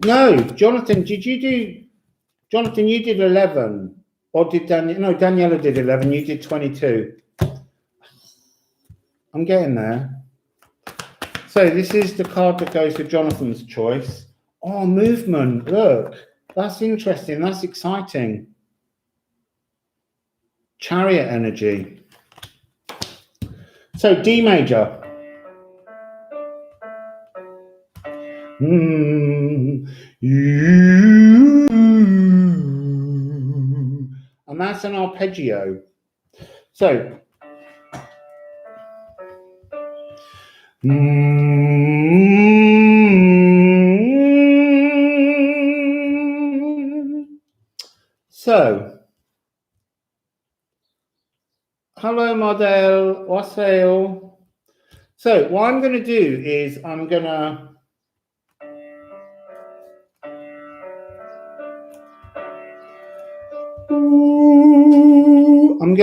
No, Jonathan, Jonathan, you did 11. Or did Daniela? No, Daniela did 11. You did 22. I'm getting there. So this is the card that goes with Jonathan's choice. Oh, movement. Look, that's interesting. That's exciting. Chariot energy. So D major. And that's an arpeggio. So hello model, wassail. So what I'm going to do is I'm going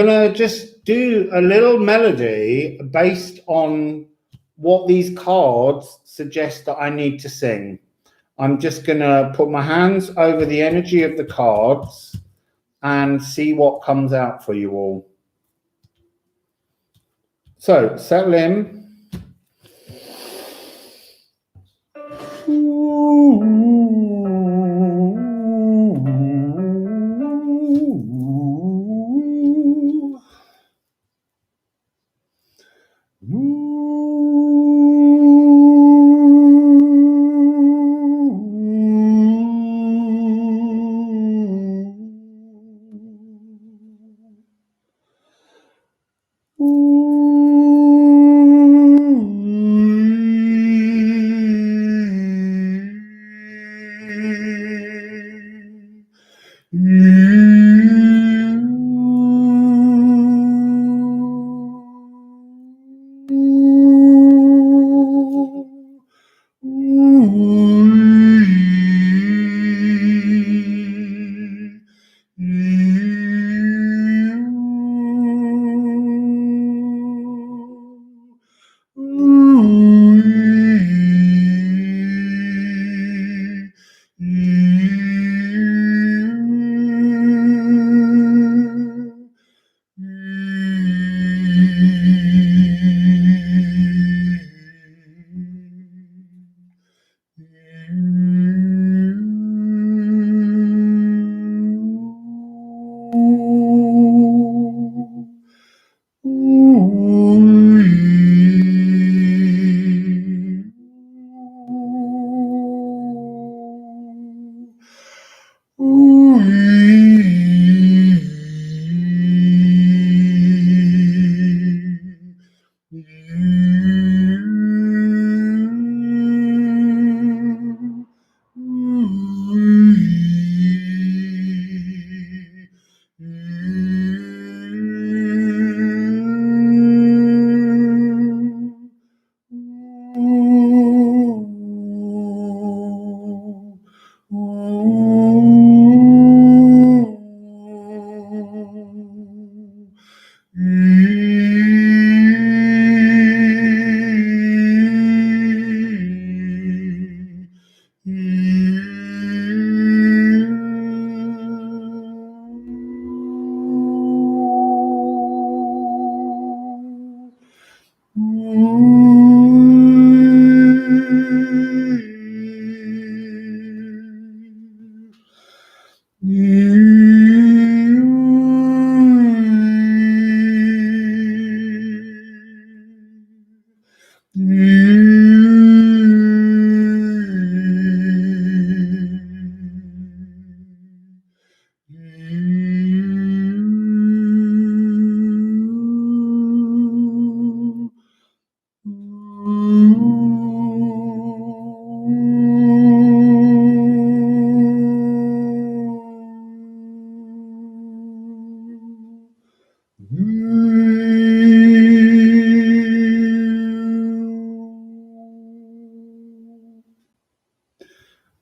to just do a little melody based on what these cards suggest that I need to sing. I'm just going to put my hands over the energy of the cards and see what comes out for you all. So settle in.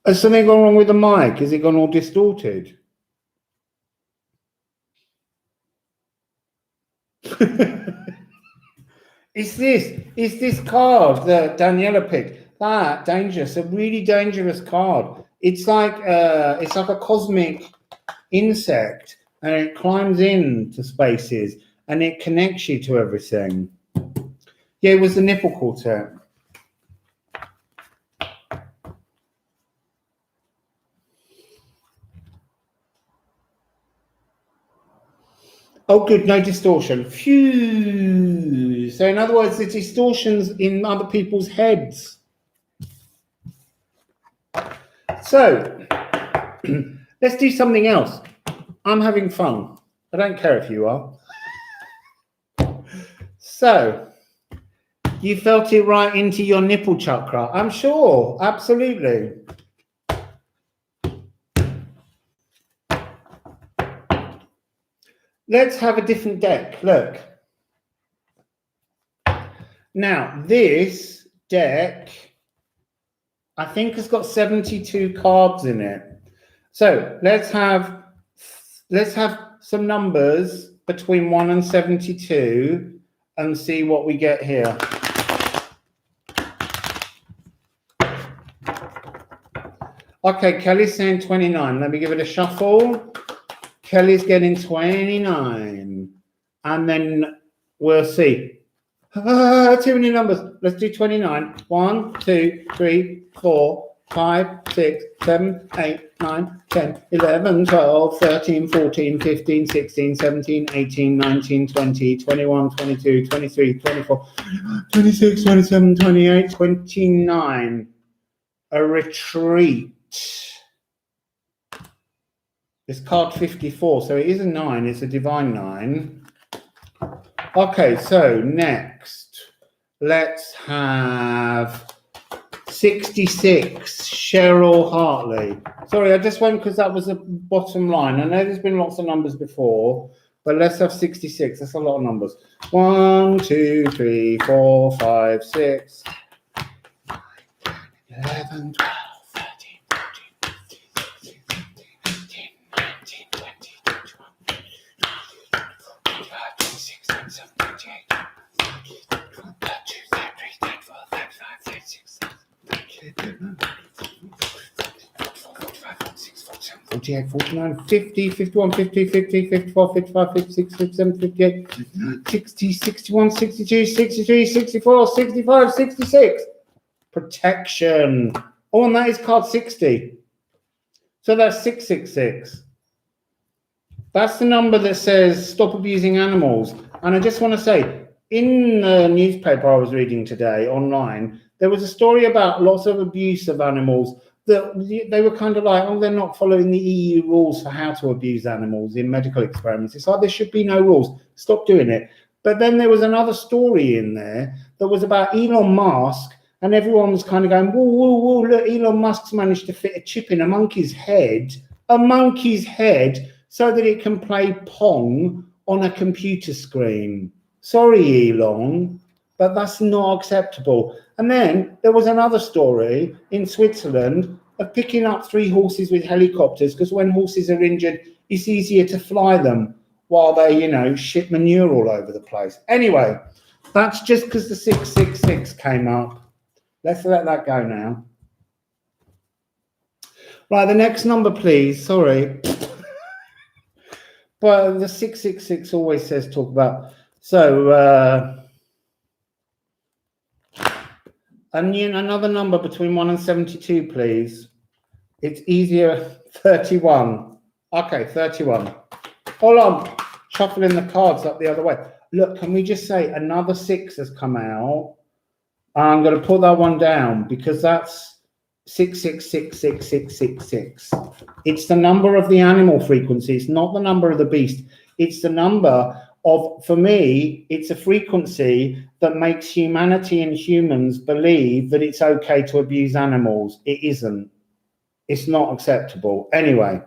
Has something gone wrong with the mic? Has it gone all distorted? It's this card that Daniela picked. That dangerous, a really dangerous card. It's like a cosmic insect, and it climbs into spaces and it connects you to everything. Yeah, it was the nipple quartet. Oh, good, no distortion. Phew. So in other words, the distortions in other people's heads. So let's do something else. I'm having fun. I don't care if you are. So you felt it right into your nipple chakra. I'm sure, absolutely. Let's have a different deck. Look. Now, this deck, I think, has got 72 cards in it. So let's have some numbers between 1 and 72 and see what we get here. Okay, Kelly's saying 29. Let me give it a shuffle. Kelly's getting 29. And then we'll see. Too many numbers. Let's do 29. 1, 2, 3, 4, 5, 6, 7, 8, 9, 10, 11, 12, 13, 14, 15, 16, 17, 18, 19, 20, 21, 22, 23, 24, 26, 27, 28, 29. A retreat. It's card 54, so it is a 9. It's a divine 9. Okay, so next, let's have 66, Cheryl Hartley. Sorry, I just went because that was the bottom line. I know there's been lots of numbers before, but let's have 66. That's a lot of numbers. 1, 2, 3, 4, 5, 6, 11, 12, 13, 14, 15, 16, 17, 18, 19, 20, 21, 25, 26, 27, 28, 32, 33, 34, 35, 36, 48, 49, 50, 51, 50, 50, 54, 55, 56, 57, 58, 60, 61, 62, 63, 64, 65, 66. Protection. Oh, and that is card 60. So that's 666. That's the number that says stop abusing animals. And I just want to say, in the newspaper I was reading today online, there was a story about lots of abuse of animals that they were kind of like, oh, they're not following the EU rules for how to abuse animals in medical experiments. It's like there should be no rules. Stop doing it. But then there was another story in there that was about Elon Musk, and everyone was kind of going, whoa, whoa, whoa, look, Elon Musk's managed to fit a chip in a monkey's head, so that it can play Pong on a computer screen. Sorry, Elon, but that's not acceptable. And then there was another story in Switzerland of picking up 3 horses with helicopters, because when horses are injured, it's easier to fly them while they, shit manure all over the place. Anyway, that's just because the 666 came up. Let's let that go now. Right, the next number, please. Sorry. But the 666 always says talk about. So, and another number between 1 and 72, please. It's easier. 31. Okay, 31. Hold on. Shuffling the cards up the other way. Look, can we just say another 6 has come out? I'm going to put that one down because that's 6666666. It's the number of the animal frequency. It's not the number of the beast. It's the number of, for me, it's a frequency that makes humanity and humans believe that it's okay to abuse animals. It isn't. It's not acceptable. Anyway,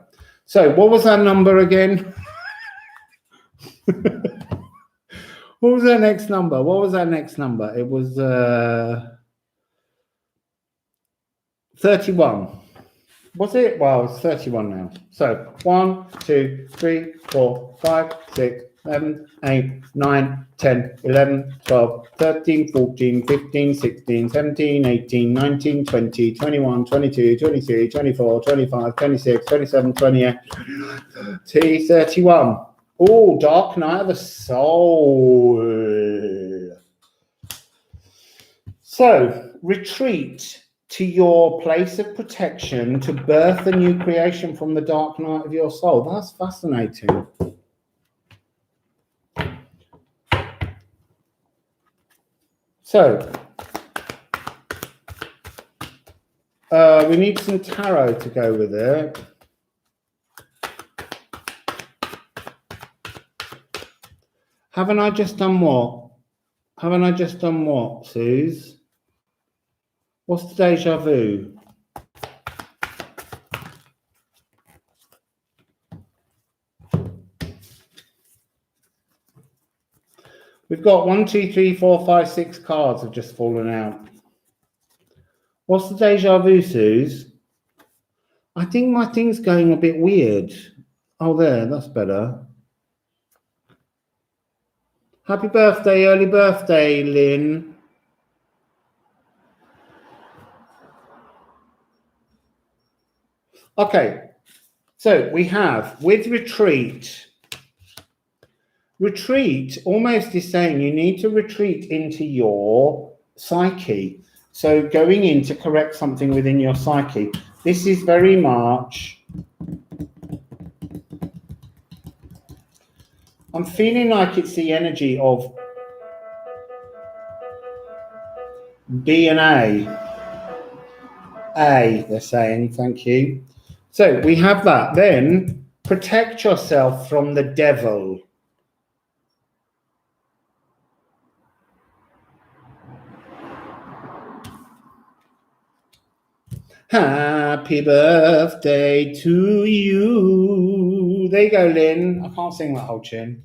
so what was that number again? What was that next number? It was 31. Was it? Well, it's 31 now. So 1, 2, 3, 4, 5, 6, 7, 8, 9, 10, 11, 12, 13, 14, 15, 16, 17, 18, 19, 20, 21, 22, 23, 24, 25, 26, 27, 28, 30, 31. Oh, Dark Night of the Soul. So, retreat to your place of protection to birth a new creation from the dark night of your soul. That's fascinating. So we need some tarot to go with it. Haven't I just done what? Haven't I just done what, Suze? What's the deja vu? We've got 1, 2, 3, 4, 5, 6 cards have just fallen out. What's the deja vu, Suze? I think my thing's going a bit weird. Oh, there, that's better. Happy birthday, early birthday, Lynn. Okay, so we have with retreat. Retreat almost is saying you need to retreat into your psyche. So going in to correct something within your psyche. This is very much, I'm feeling like it's the energy of B and A, they're saying, thank you. So we have that. Then protect yourself from the devil. Happy birthday to you. There you go, Lynn. I can't sing that whole tune.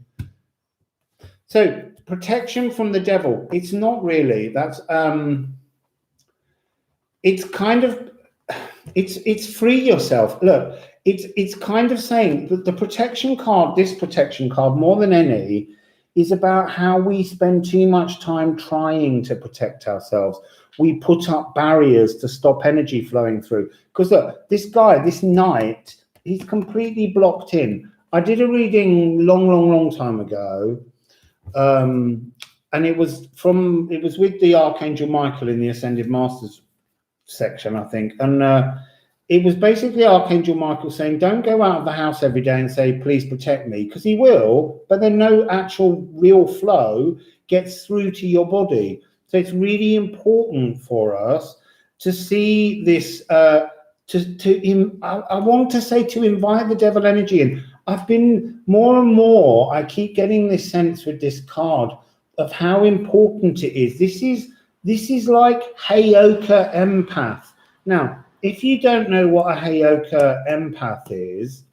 So protection from the devil. It's not really. That's it's kind of it's free yourself. Look, it's kind of saying that the protection card, this protection card, more than any, is about how we spend too much time trying to protect ourselves. We put up barriers to stop energy flowing through. Because look, this guy, this knight, he's completely blocked in. I did a reading long time ago. And it was with the Archangel Michael in the Ascended Masters section, I think. And it was basically Archangel Michael saying, don't go out of the house every day and say, please protect me, because he will, but then no actual real flow gets through to your body. So it's really important for us to see this, I want to say to invite the devil energy in. I've been more and more, I keep getting this sense with this card of how important it is. This is like Heyoka empath. Now, if you don't know what a Heyoka empath is,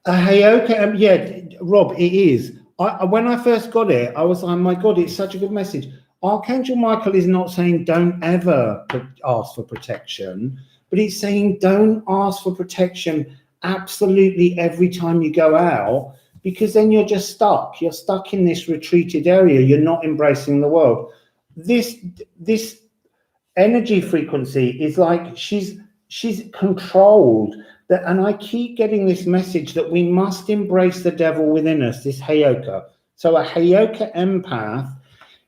a Heyoka, yeah, Rob, it is. When I first got it, I was like, oh my God, it's such a good message. Archangel Michael is not saying don't ever ask for protection, but he's saying don't ask for protection absolutely every time you go out, because then you're just stuck. You're stuck in this retreated area. You're not embracing the world. This energy frequency is like she's controlled. And I keep getting this message that we must embrace the devil within us, this Heyoka. So a Heyoka empath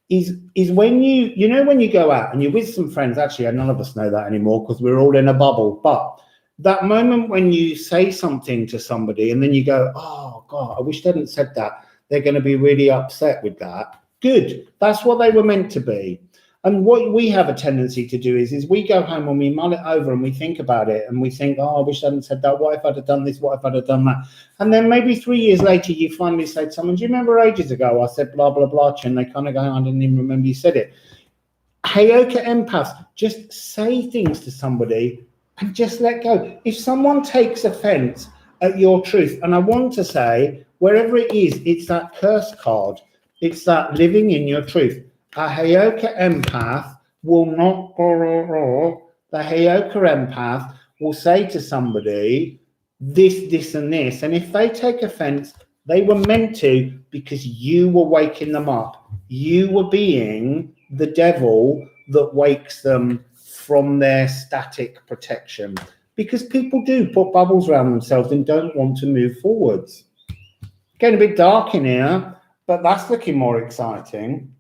is when you know when you go out and you're with some friends. Actually, none of us know that anymore because we're all in a bubble. But that moment when you say something to somebody and then you go, oh God, I wish they hadn't said that. They're going to be really upset with that. Good. That's what they were meant to be. And what we have a tendency to do is we go home and we mull it over and we think about it and we think, oh, I wish I hadn't said that. What if I'd have done this? What if I'd have done that? And then maybe 3 years later, you finally say to someone, do you remember ages ago I said blah, blah, blah, and they kind of go, I didn't even remember you said it. Heyoka empaths, just say things to somebody and just let go. If someone takes offense at your truth, and I want to say, wherever it is, it's that curse card. It's that living in your truth. A Heyoka empath will not, the Heyoka empath will say to somebody, this, and this. And if they take offense, they were meant to, because you were waking them up. You were being the devil that wakes them from their static protection. Because people do put bubbles around themselves and don't want to move forwards. Getting a bit dark in here, but that's looking more exciting.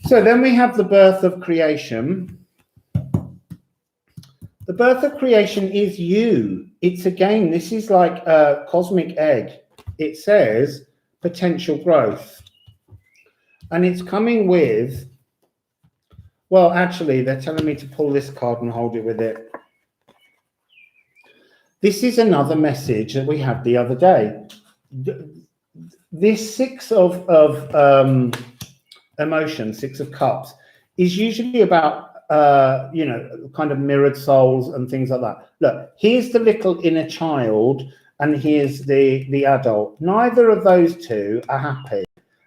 So then we have the birth of creation. The birth of creation is you. It's again, this is like a cosmic egg. It says potential growth. And it's coming with, well, actually, they're telling me to pull this card and hold it with it. This is another message that we had the other day. This Six of emotion, Six of Cups, is usually about, you know, kind of mirrored souls and things like that. Look, here's the little inner child and here's the adult. Neither of those two are happy.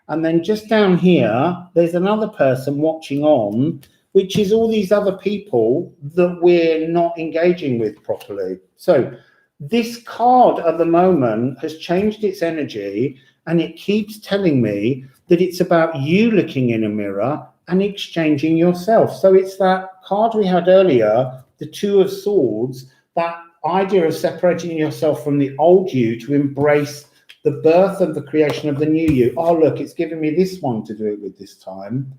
And then just down here, there's another person watching on, which is all these other people that we're not engaging with properly. So this card at the moment has changed its energy, and it keeps telling me that it's about you looking in a mirror and exchanging yourself. So it's that card we had earlier, the Two of Swords, that idea of separating yourself from the old you to embrace the birth of the creation of the new you. Oh, look, it's giving me this one to do it with this time.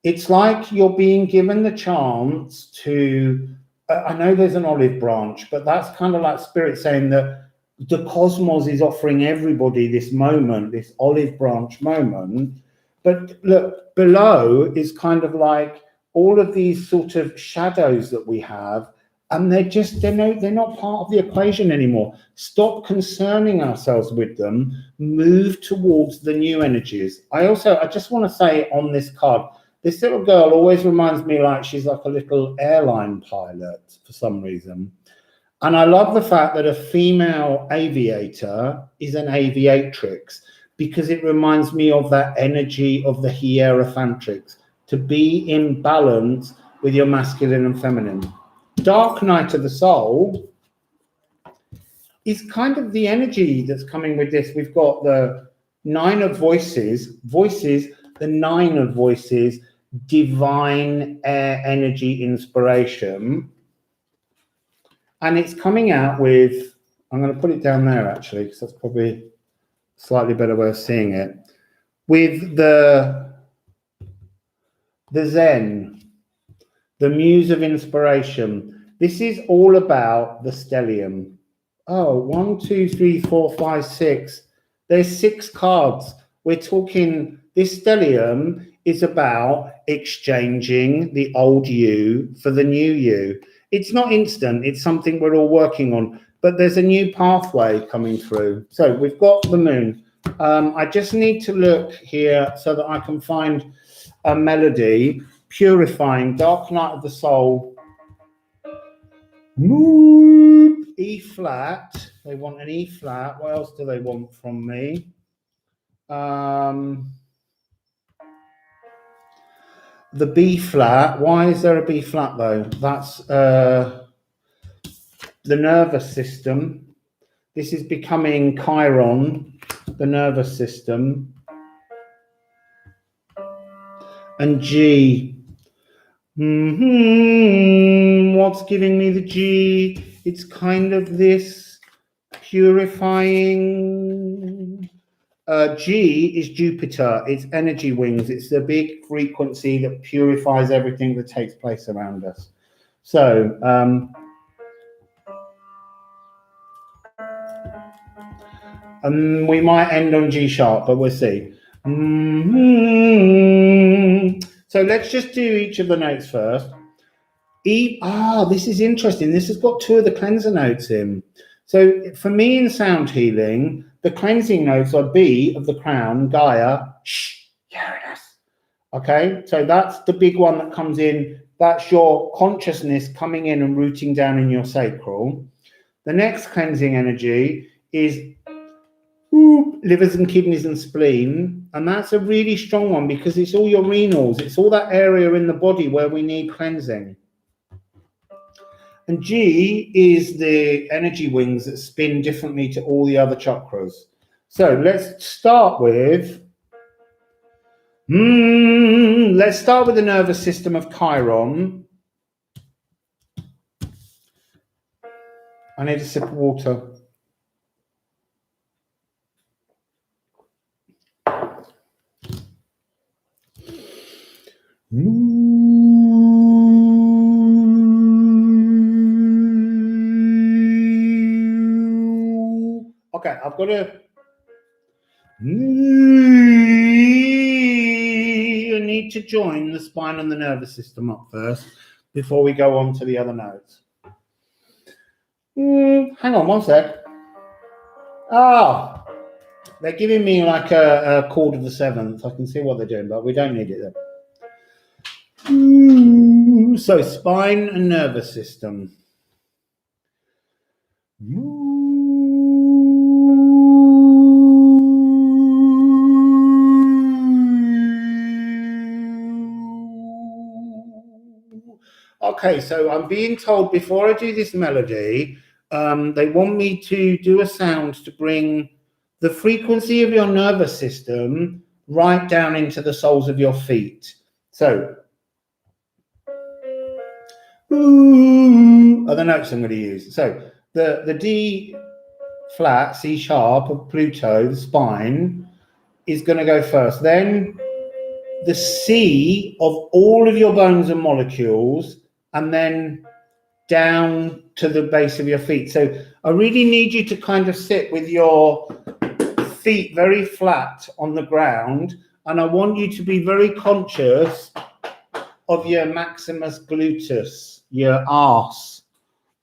It's like you're being given the chance to, I know there's an olive branch, but that's kind of like spirit saying that the cosmos is offering everybody this moment, this olive branch moment. But look, below is kind of like all of these sort of shadows that we have, and they're not part of the equation anymore. Stop concerning ourselves with them. Move towards the new energies. I just want to say on this card, this little girl always reminds me like she's like a little airline pilot for some reason. And I love the fact that a female aviator is an aviatrix, because it reminds me of that energy of the Hierophantrix, to be in balance with your masculine and feminine. Dark Night of the Soul is kind of the energy that's coming with this. We've got the Nine of Voices, the Nine of Voices, divine air energy inspiration. And it's coming out with, I'm going to put it down there actually, because that's probably a slightly better way of seeing it, with the Zen, the Muse of inspiration. This is all about the stellium. Oh, 1, 2, 3, 4, 5, 6. There's 6 cards. We're talking, this stellium is about exchanging the old you for the new you. It's not instant. It's something we're all working on. But there's a new pathway coming through. So we've got the moon. I just need to look here so that I can find a melody. Purifying, Dark Night of the Soul. E flat. They want an E flat. What else do they want from me? The B flat. Why is there a B flat though? That's the nervous system. This is becoming Chiron, the nervous system. And G. What's giving me the G? It's kind of this purifying. G is Jupiter. It's energy wings. It's the big frequency that purifies everything that takes place around us. So, we might end on G sharp, but we'll see. So let's just do each of the notes first. E. This is interesting. This has got 2 of the cleanser notes in. So for me in sound healing, the cleansing notes are B of the crown, Gaia, Uranus. Okay, so that's the big one that comes in. That's your consciousness coming in and rooting down in your sacral. The next cleansing energy is livers and kidneys and spleen, and that's a really strong one because it's all your renals. It's all that area in the body where we need cleansing. And G is the energy wings that spin differently to all the other chakras. So let's start with the nervous system of Chiron. I need a sip of water. Okay, I've got to. need to join the spine and the nervous system up first before we go on to the other notes. Hang on one sec. Ah, they're giving me like a chord of the seventh. I can see what they're doing, but we don't need it then. So spine and nervous system. Okay, so I'm being told before I do this melody, they want me to do a sound to bring the frequency of your nervous system right down into the soles of your feet. So, are the notes I'm going to use. So, the D flat, C sharp of Pluto, the spine, is going to go first. Then the C of all of your bones and molecules, and then down to the base of your feet. So I really need you to kind of sit with your feet very flat on the ground, and I want you to be very conscious of your maximus gluteus, your arse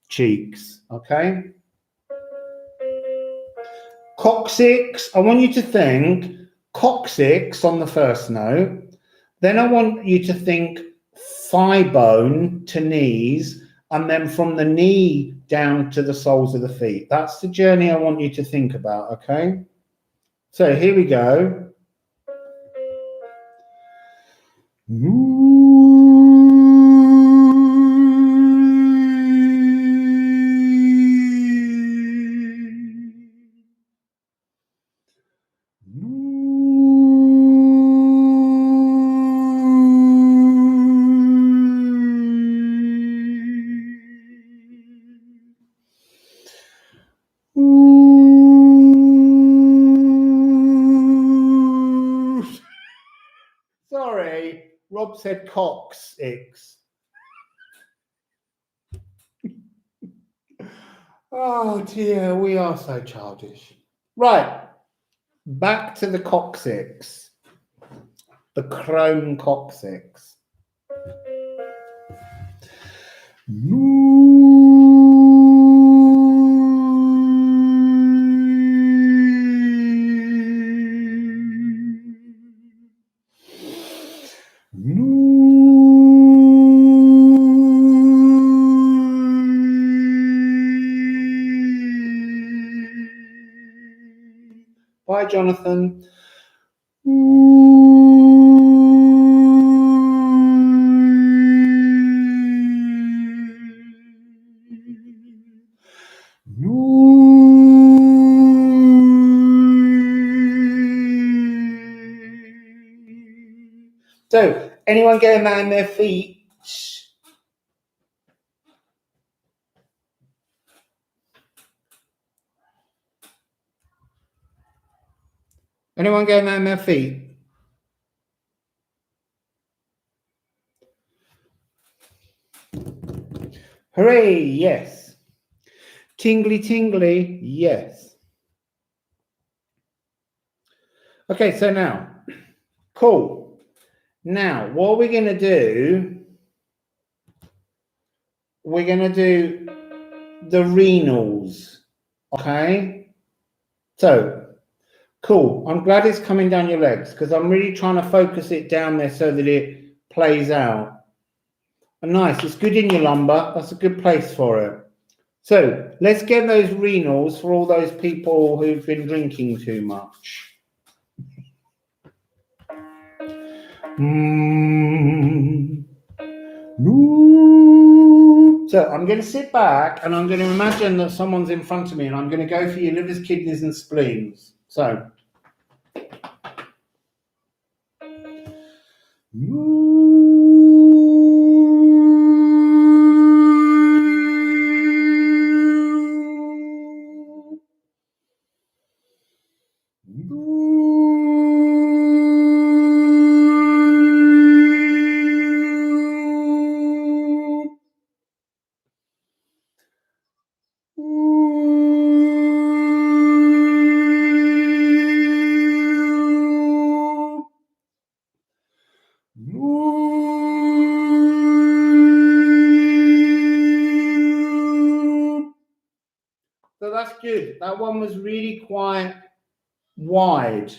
cheeks, okay? Coccyx, I want you to think coccyx on the first note. Then I want you to think thigh bone to knees, and then from the knee down to the soles of the feet. That's the journey I want you to think about, okay? So here we go. Sorry, Rob said coccyx. Oh dear, we are so childish. Right, back to the coccyx, the chrome coccyx. Bye, Jonathan. So, anyone getting that in their feet? Anyone getting that in their feet? Hooray, yes. Tingly, tingly, yes. Okay, so now, cool. Now, what we're going to do, we're going to do the renals, okay? So, cool. I'm glad it's coming down your legs because I'm really trying to focus it down there so that it plays out. And nice, it's good in your lumbar. That's a good place for it. So, let's get those renals for all those people who've been drinking too much. So I'm going to sit back and I'm going to imagine that someone's in front of me and I'm going to go for your livers, kidneys and spleens. So That one was really quite wide.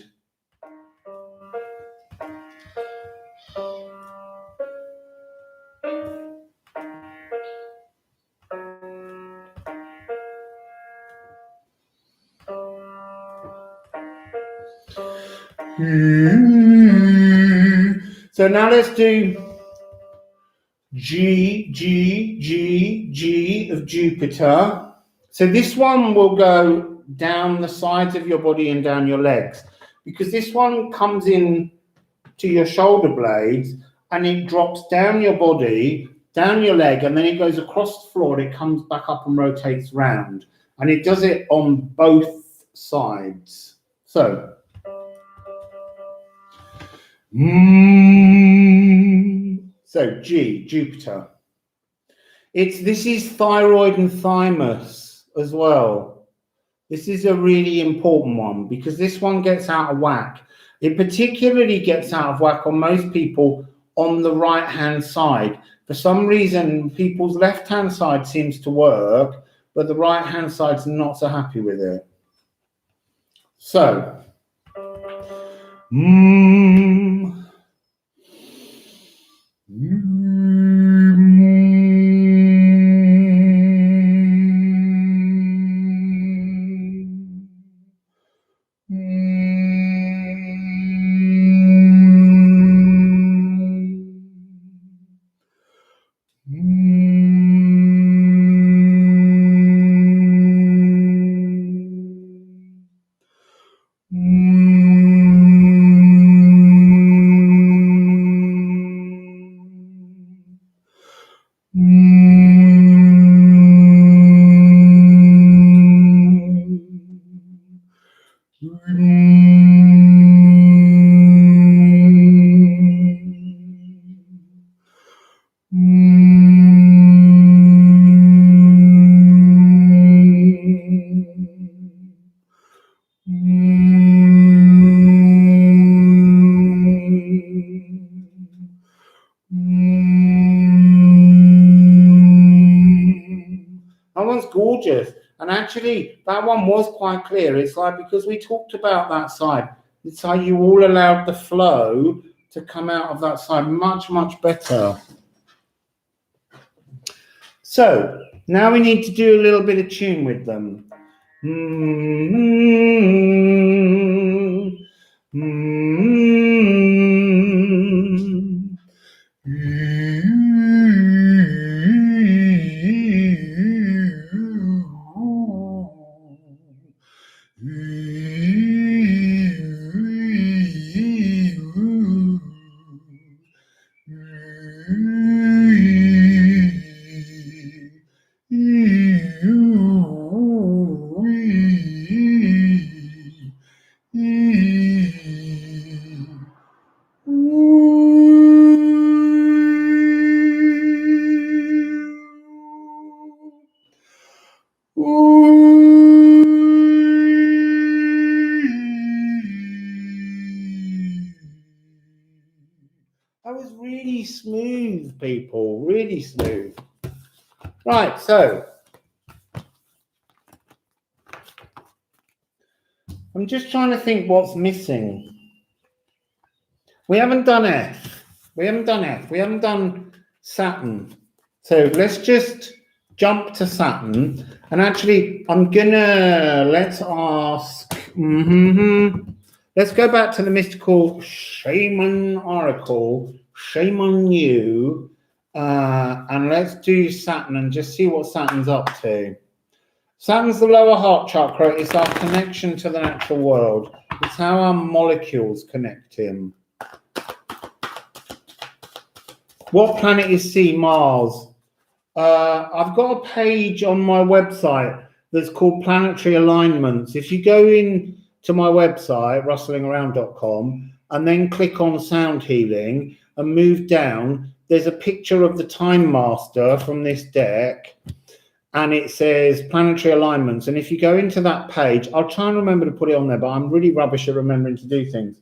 So now let's do G, G, G, G of Jupiter. So this one will go down the sides of your body and down your legs, because this one comes in to your shoulder blades and it drops down your body, down your leg, and then it goes across the floor and it comes back up and rotates round. And it does it on both sides. So, so G, Jupiter. This is thyroid and thymus as well. This is a really important one because this one gets out of whack. It particularly gets out of whack on most people on the right-hand side. For some reason, people's left-hand side seems to work, but the right-hand side's not so happy with it. So, that one's gorgeous. And actually, that one was quite clear. It's like, because we talked about that side, it's how you all allowed the flow to come out of that side much, much better. So, now we need to do a little bit of tune with them. That was really smooth, people, really smooth. Right, so I'm just trying to think what's missing. We haven't done F. We haven't done F. We haven't done Saturn. So let's just jump to Saturn. And actually, let's ask, let's go back to the mystical Shaman oracle, Shaman you, and let's do Saturn and just see what Saturn's up to. Saturn's the lower heart chakra. It's our connection to the natural world. It's how our molecules connect him. What planet is C? Mars. I've got a page on my website that's called Planetary Alignments. If you go in to my website, rustlingaround.com, and then click on sound healing and move down, there's a picture of the Time Master from this deck, and it says Planetary Alignments. And if you go into that page, I'll try and remember to put it on there, but I'm really rubbish at remembering to do things.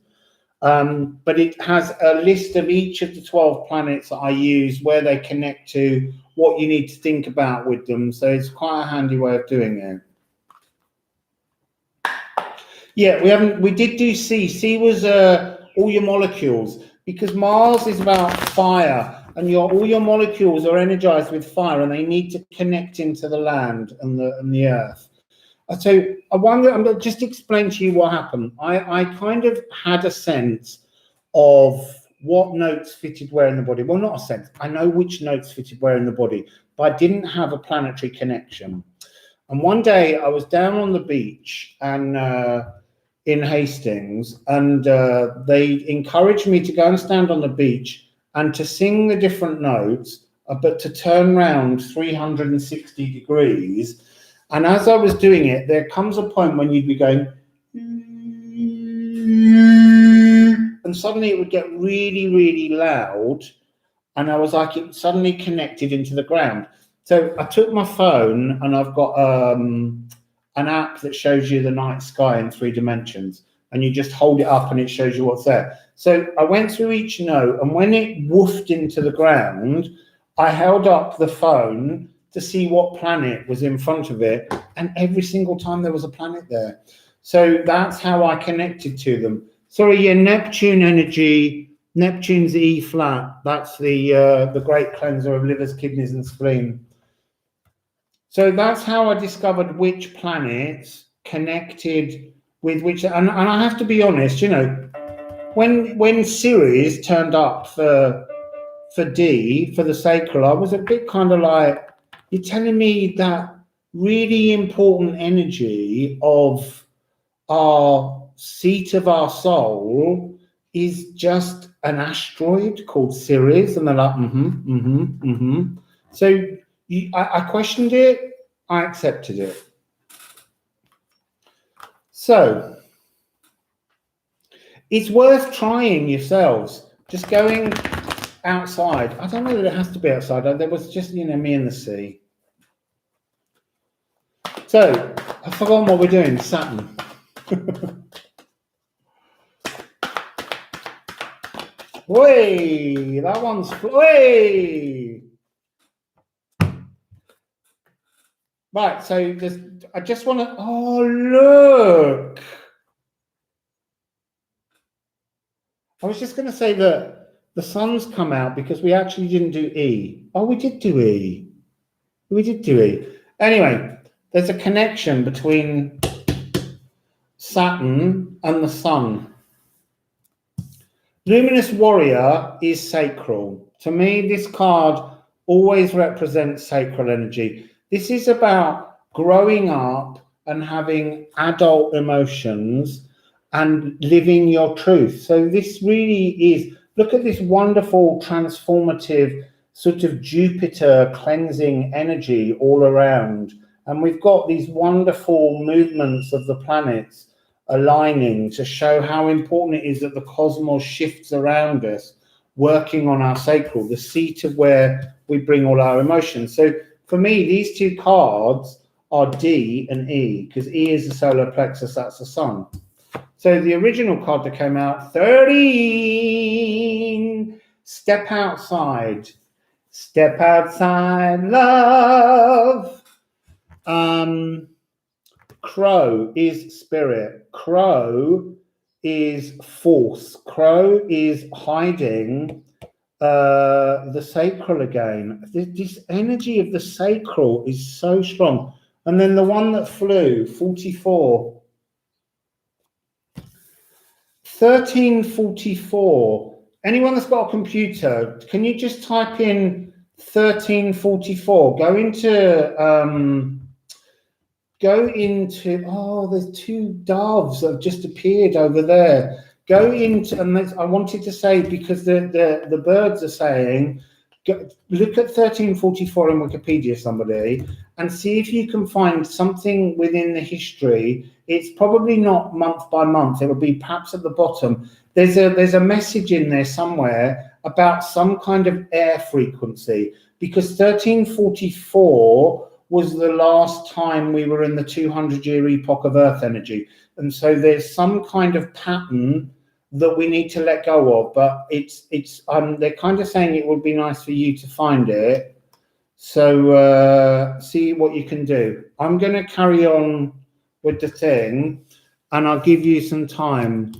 But it has a list of each of the 12 planets that I use, where they connect to, what you need to think about with them. So it's quite a handy way of doing it. Yeah, we haven't. We did do C. C was all your molecules, because Mars is about fire, and all your molecules are energized with fire, and they need to connect into the land and the earth. So I wonder. I'm going to just explain to you what happened. I kind of had a sense of what notes fitted where in the body. Well, not a sense. I know which notes fitted where in the body, but I didn't have a planetary connection. And one day I was down on the beach and in Hastings, and they encouraged me to go and stand on the beach and to sing the different notes, but to turn round 360 degrees. And as I was doing it, there comes a point when you'd be going, and suddenly it would get really, really loud. And I was like, it suddenly connected into the ground. So I took my phone, and I've got an app that shows you the night sky in 3 dimensions, and you just hold it up and it shows you what's there. So I went through each note, and when it woofed into the ground, I held up the phone to see what planet was in front of it, and every single time there was a planet there. So that's how I connected to them. Sorry, yeah, Neptune energy. Neptune's E flat. That's the great cleanser of livers, kidneys, and spleen. So that's how I discovered which planets connected with which. And I have to be honest, you know, when Seer turned up for D, for the Sacral, I was a bit kind of like, you're telling me that really important energy of our seat of our soul is just an asteroid called Seer, and they're like, So I questioned it, I accepted it. So it's worth trying yourselves, just going outside. I don't know that it has to be outside. There was just, you know, me and the sea. So I've forgotten what we're doing. Saturn. Way, that one's way. Right, so I just want to. Oh, look! I was just going to say that the sun's come out because we actually didn't do E. Oh, we did do E. We did do E. Anyway, there's a connection between Saturn and the sun. Luminous Warrior is sacral. To me, this card always represents sacral energy. This is about growing up and having adult emotions and living your truth. So this really is, look at this wonderful transformative sort of Jupiter cleansing energy all around. And we've got these wonderful movements of the planets aligning to show how important it is that the cosmos shifts around us, working on our sacral, the seat of where we bring all our emotions. So for me, these two cards are D and E, because E is the solar plexus, that's the sun. So the original card that came out, 13, step outside. Step outside, love. Crow is spirit. Crow is force. Crow is hiding the sacral again. This energy of the sacral is so strong. And then the one that flew, 44. 1344. Anyone that's got a computer, can you just type in 1344? Go into, oh, there's 2 doves that have just appeared over there. Go into, and I wanted to say, because the birds are saying, look at 1344 in Wikipedia, somebody, and see if you can find something within the history. It's probably not month by month. It will be perhaps at the bottom. There's a message in there somewhere about some kind of air frequency, because 1344 was the last time we were in the 200-year epoch of Earth energy. And so there's some kind of pattern that we need to let go of, but they're kind of saying it would be nice for you to find it. So see what you can do. I'm going to carry on with the thing. and I'll give you some time.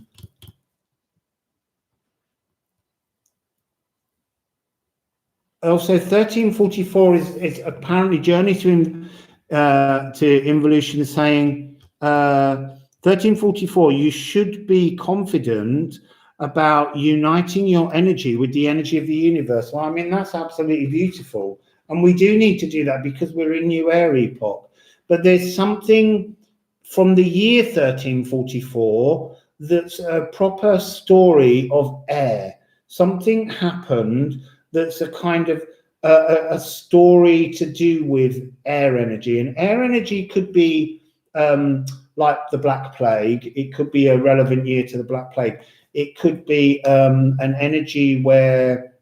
Also, 1344 is apparently Journey to Involution is saying 1344, you should be confident about uniting your energy with the energy of the universe. Well, I mean, that's absolutely beautiful. And we do need to do that because we're in New Air epoch. But there's something from the year 1344 that's a proper story of air. Something happened that's a kind of a story to do with air energy. And air energy could be like the Black Plague. It could be a relevant year to the Black Plague. It could be an energy where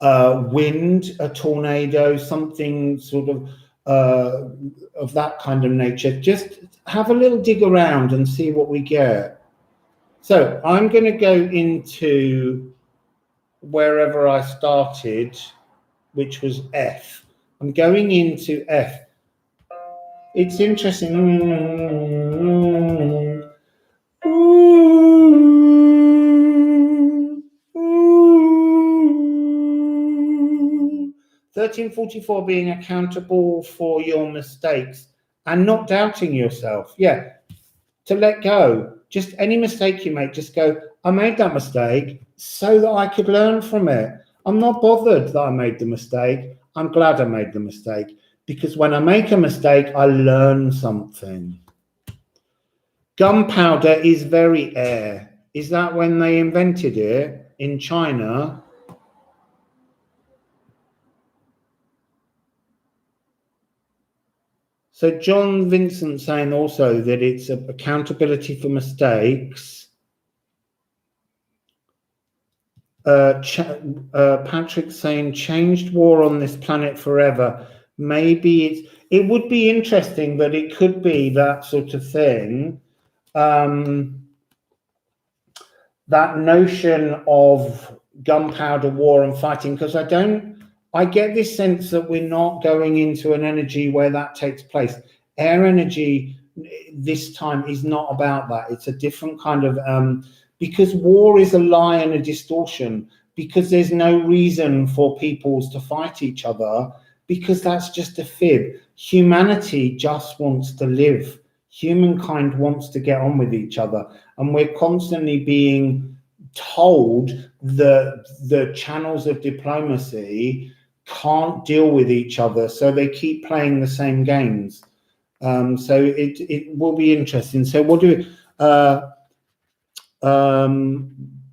wind, a tornado, something sort of that kind of nature. Just have a little dig around and see what we get. So I'm going to go into wherever I started, which was F. I'm going into F. It's interesting. 1344 being accountable for your mistakes and not doubting yourself. Yeah, to let go. Just any mistake you make, just go, I made that mistake so that I could learn from it. I'm not bothered that I made the mistake. I'm glad I made the mistake, because when I make a mistake, I learn something. Gunpowder is very air. Is that when they invented it in China? So John Vincent saying also that it's accountability for mistakes. Patrick saying changed war on this planet forever. Maybe it would be interesting, but it could be that sort of thing. That notion of gunpowder war and fighting, because I get this sense that we're not going into an energy where that takes place. Air energy this time is not about that. It's a different kind of because war is a lie and a distortion, because there's no reason for peoples to fight each other, because that's just a fib. Humanity just wants to live. Humankind wants to get on with each other, and we're constantly being told that the channels of diplomacy can't deal with each other, so they keep playing the same games. So it will be interesting. So we'll do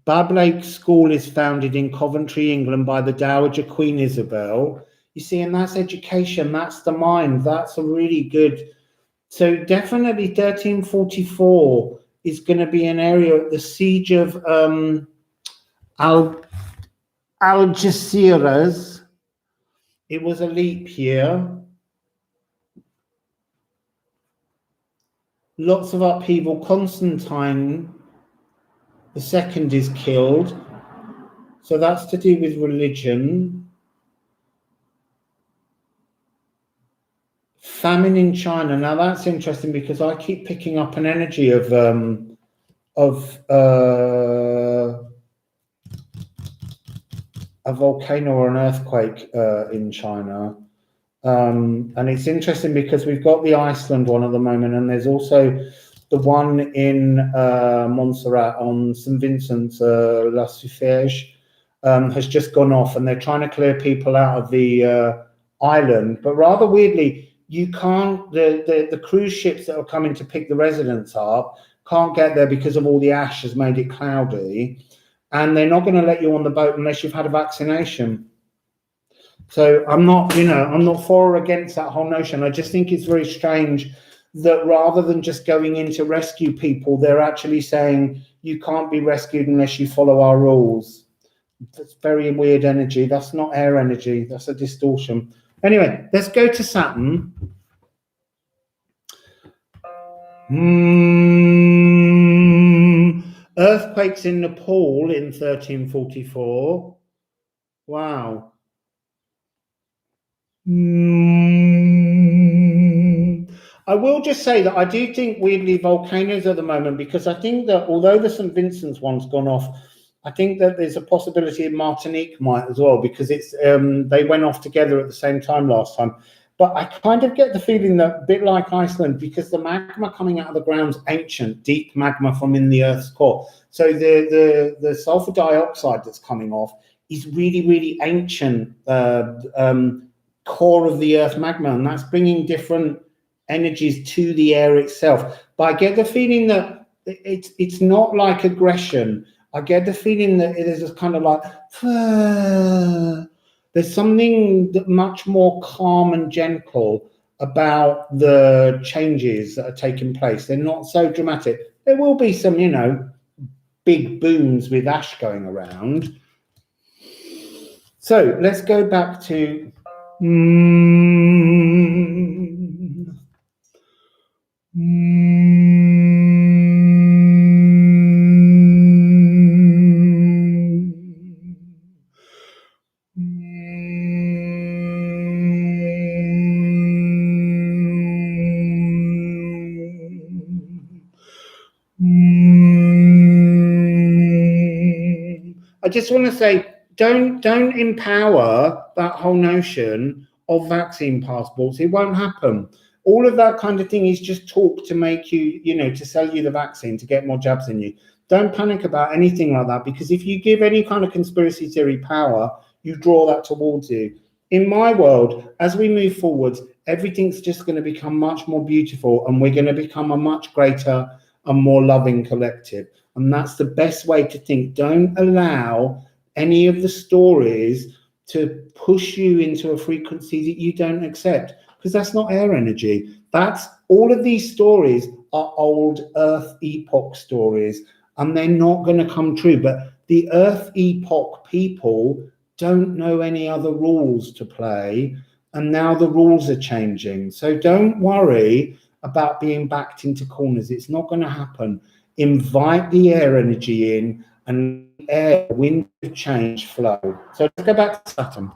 Bablake School is founded in Coventry, England by the Dowager Queen Isabel. You see, and that's education, that's the mind, that's a really good. So definitely 1344 is going to be an area. The siege of Algeciras, it was a leap year. Lots of upheaval. Constantine the second is killed. So that's to do with religion. Famine in China. Now that's interesting, because I keep picking up an energy of a volcano or an earthquake in China. And it's interesting because we've got the Iceland one at the moment, and there's also the one in Montserrat on St. Vincent, La Suffège, has just gone off, and they're trying to clear people out of the island. But rather weirdly, you can't, the cruise ships that are coming to pick the residents up can't get there because of all the ash has made it cloudy, and they're not going to let you on the boat unless you've had a vaccination. So I'm not for or against that whole notion. I just think it's very strange that rather than just going in to rescue people, they're actually saying you can't be rescued unless you follow our rules. That's very weird energy. That's not air energy. That's a distortion. Anyway, let's go to Saturn. Earthquakes in Nepal in 1344. Wow. I will just say that I do think weirdly volcanoes at the moment, because I think that although the St. Vincent's one's gone off, I think that there's a possibility of Martinique might as well, because it's they went off together at the same time last time. But I kind of get the feeling that, a bit like Iceland, because the magma coming out of the ground's ancient, deep magma from in the Earth's core. So the sulfur dioxide that's coming off is really, really ancient core of the Earth magma, and that's bringing different energies to the air itself. But I get the feeling that it's not like aggression. I get the feeling that it is just kind of like, there's something that much more calm and gentle about the changes that are taking place. They're not so dramatic. There will be some, you know, big booms with ash going around. So let's go back to I just want to say, don't empower that whole notion of vaccine passports. It won't happen. All of that kind of thing is just talk to make you, you know, to sell you the vaccine, to get more jabs in you. Don't panic about anything like that, because if you give any kind of conspiracy theory power, you draw that towards you. In my world, as we move forwards, everything's just going to become much more beautiful, and we're going to become a much greater and more loving collective. And that's the best way to think. Don't allow any of the stories to push you into a frequency that you don't accept, because that's not air energy. That's all of these stories are old Earth epoch stories, and they're not going to come true. But the Earth epoch people don't know any other rules to play, and now the rules are changing. So don't worry about being backed into corners. It's not going to happen. Invite the air energy in, and air, wind of change flow. So let's go back to Saturn.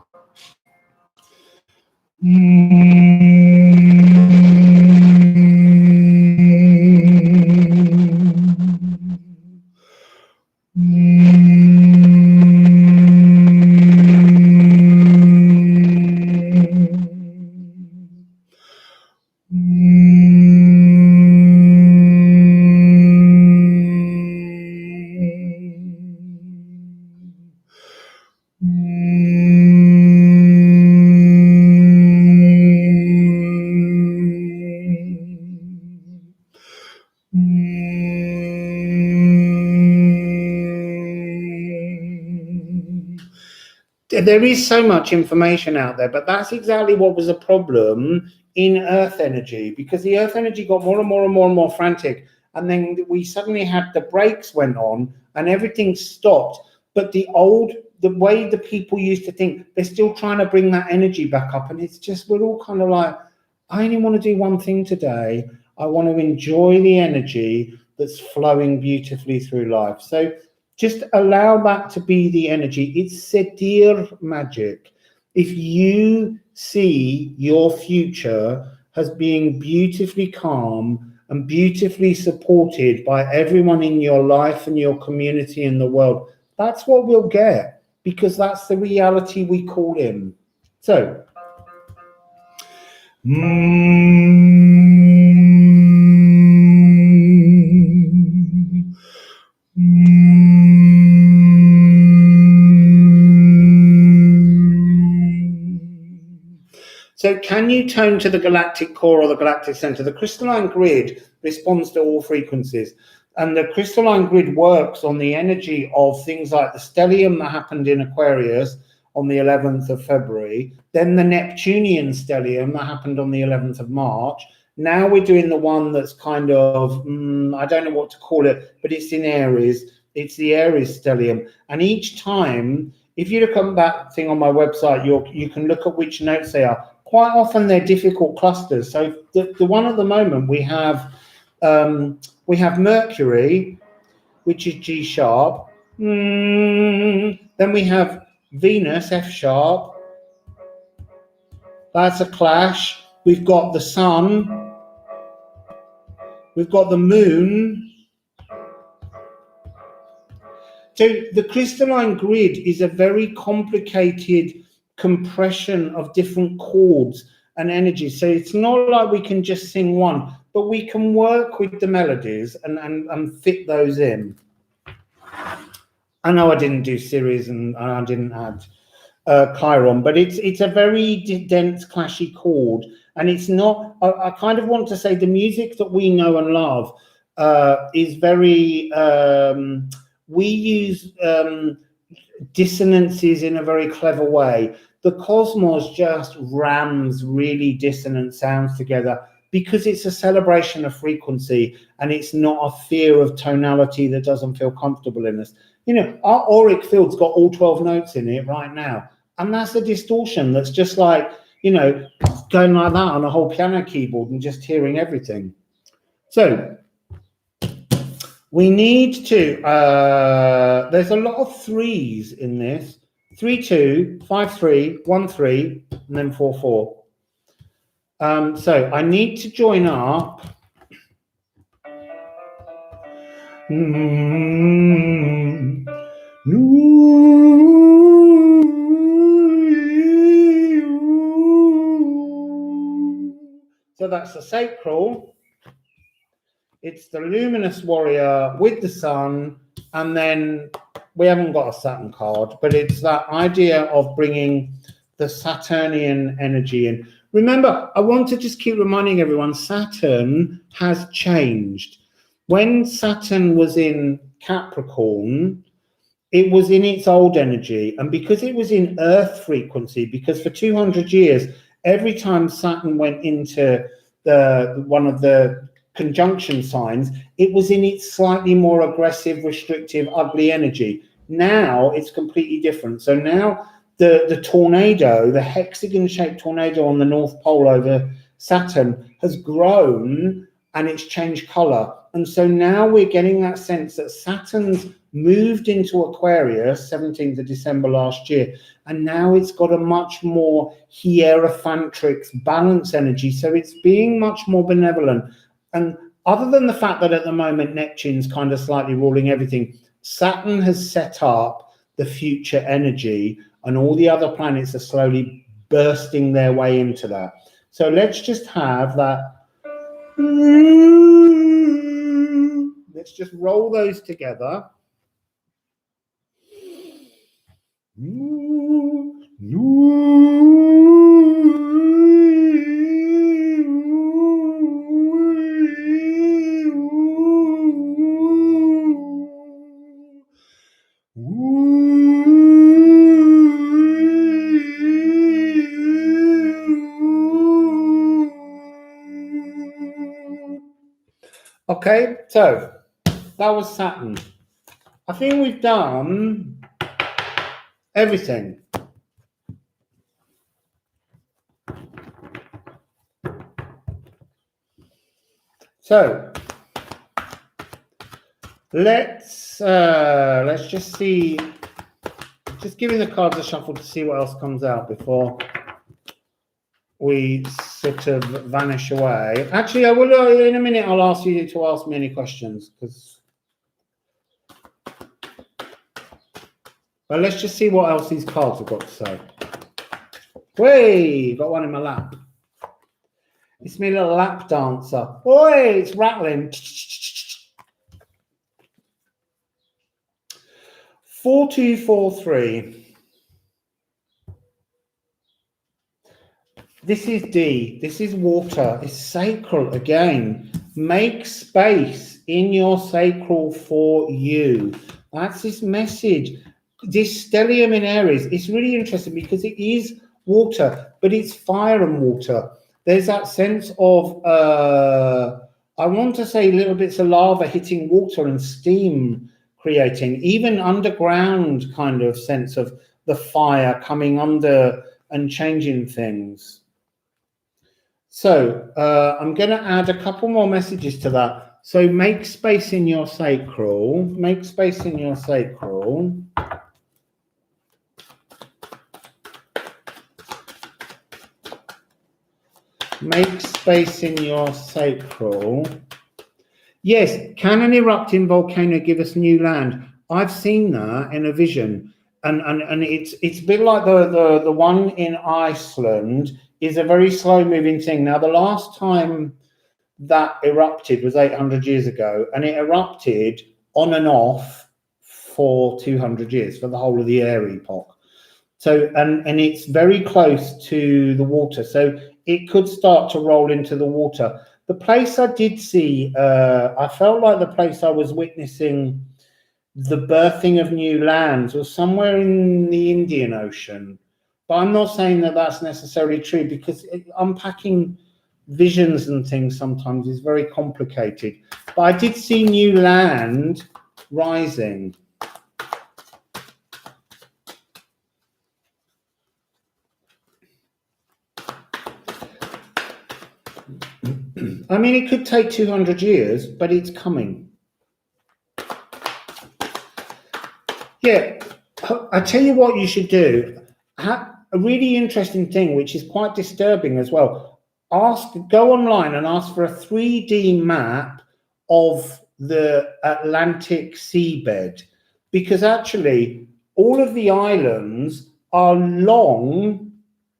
There is so much information out there, but that's exactly what was a problem in Earth energy, because the Earth energy got more and more and more and more frantic, and then we suddenly had the brakes went on and everything stopped. But the way the people used to think, they're still trying to bring that energy back up, and it's just, we're all kind of like, I only want to do one thing today. I want to enjoy the energy that's flowing beautifully through life. So just allow that to be the energy. It's Seer magic. If you see your future as being beautifully calm and beautifully supported by everyone in your life and your community in the world, that's what we'll get, because that's the reality we call in. So, so can you tone to the galactic core or the galactic center? The crystalline grid responds to all frequencies. And the crystalline grid works on the energy of things like the stellium that happened in Aquarius on the 11th of February, then the Neptunian stellium that happened on the 11th of March. Now we're doing the one that's kind of, I don't know what to call it, but it's in Aries. It's the Aries stellium. And each time, if you look at that thing on my website, you can look at which notes they are. Quite often they're difficult clusters. So the one at the moment we have Mercury, which is G sharp. Then we have Venus, F sharp. That's a clash. We've got the Sun, We've got the moon. So the crystalline grid is a very complicated compression of different chords and energies. So it's not like we can just sing one, but we can work with the melodies and fit those in. I know I didn't do series and I didn't add Chiron, but it's a very dense, clashy chord. And it's not, I kind of want to say the music that we know and love is very, we use dissonances in a very clever way. The cosmos just rams really dissonant sounds together because it's a celebration of frequency and it's not a fear of tonality that doesn't feel comfortable in us. You know, our auric field's got all 12 notes in it right now. And that's a distortion that's just like, you know, going like that on a whole piano keyboard and just hearing everything. So we need to, there's a lot of threes in this. 3-2, 5-3, 1-3, and then 4-4. So I need to join up. So that's the sacral. It's the luminous warrior with the sun, and then we haven't got a Saturn card, but it's that idea of bringing the Saturnian energy in. Remember, I want to just keep reminding everyone, Saturn has changed. When Saturn was in Capricorn, it was in its old energy, and because it was in Earth frequency, because for 200 years, every time Saturn went into one of the conjunction signs, it was in its slightly more aggressive, restrictive, ugly energy. Now it's completely different. So now the tornado, the hexagon-shaped tornado on the North Pole over Saturn has grown and it's changed color. And so now we're getting that sense that Saturn's moved into Aquarius, 17th of December last year, and now it's got a much more hierophantric balance energy. So it's being much more benevolent. And other than the fact that at the moment Neptune's kind of slightly ruling everything, Saturn has set up the future energy, and all the other planets are slowly bursting their way into that. So let's just have that. Let's just roll those together. Okay, so that was Saturn. I think we've done everything. So let's just see, just giving the cards a shuffle to see what else comes out before we sort of vanish away. Actually, I will in a minute. I'll ask you to ask me any questions, because. But let's just see what else these cards have got to say. Whey, got one in my lap. It's me little lap dancer. Oi, it's rattling. 4-2-4-3. This is D. This is water. It's sacral again. Make space in your sacral for you. That's this message. This stellium in Aries, it's really interesting because it is water, but it's fire and water. There's that sense of, I want to say little bits of lava hitting water and steam creating, even underground kind of sense of the fire coming under and changing things. So I'm going to add a couple more messages to that. So make space in your sacral. Make space in your sacral. Make space in your sacral. Yes, can an erupting volcano give us new land? I've seen that in a vision, and it's a bit like the one in Iceland is a very slow moving thing. Now, the last time that erupted was 800 years ago, and it erupted on and off for 200 years, for the whole of the air epoch. So, and it's very close to the water, so it could start to roll into the water. The place I did see, I felt like the place I was witnessing the birthing of new lands was somewhere in the Indian Ocean. But I'm not saying that that's necessarily true, because unpacking visions and things sometimes is very complicated. But I did see new land rising. I mean, it could take 200 years, but it's coming. Yeah, I tell you what you should do. A really interesting thing, which is quite disturbing as well. Go online and ask for a 3D map of the Atlantic seabed, because actually all of the islands are long,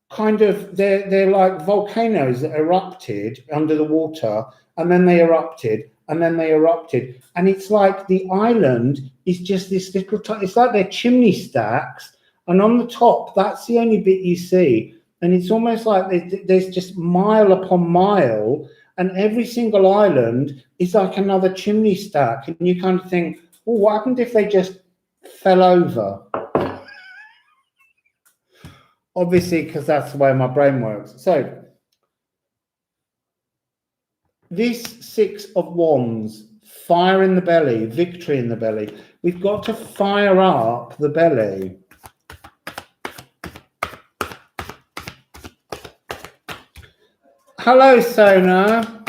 kind of, they're like volcanoes that erupted under the water, and then they erupted, and then they erupted, and it's like the island is just this little, it's like they're chimney stacks, and on the top, that's the only bit you see, and it's almost like there's just mile upon mile, and every single island is like another chimney stack, and you kind of think, oh, what happened if they just fell over? Obviously, because that's the way my brain works. So, this 6 of Wands, fire in the belly, victory in the belly. We've got to fire up the belly. Hello, Sona.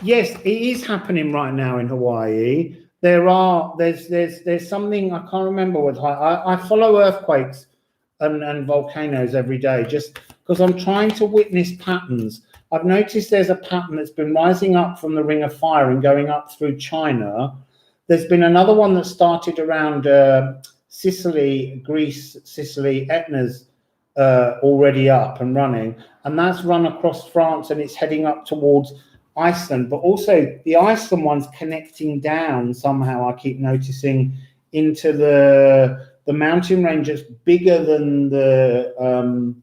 Yes, it is happening right now in Hawaii. There's something, I can't remember what I follow earthquakes and volcanoes every day, just because I'm trying to witness patterns. I've noticed there's a pattern that's been rising up from the Ring of Fire and going up through China. There's been another one that started around Sicily, Greece, Sicily, Etna's already up and running, and that's run across France, and it's heading up towards Iceland. But also the Iceland one's connecting down somehow, I keep noticing, into the mountain range that's bigger than than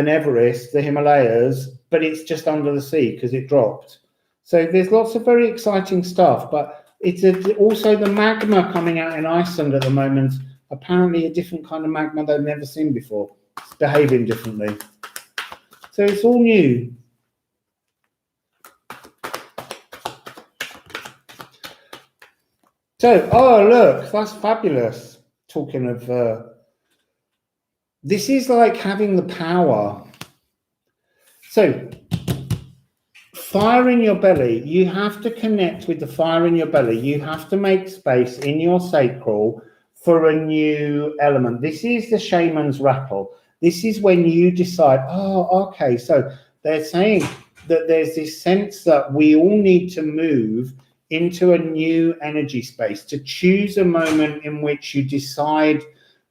Everest, the Himalayas, but it's just under the sea because it dropped. So there's lots of very exciting stuff, but it's also the magma coming out in Iceland at the moment, apparently a different kind of magma they've never seen before. It's behaving differently. So it's all new. So, oh, look, that's fabulous. Talking of, this is like having the power. So, fire in your belly, you have to connect with the fire in your belly. You have to make space in your sacral for a new element. This is the shaman's rattle. This is when you decide, oh, okay, so they're saying that there's this sense that we all need to move into a new energy space, to choose a moment in which you decide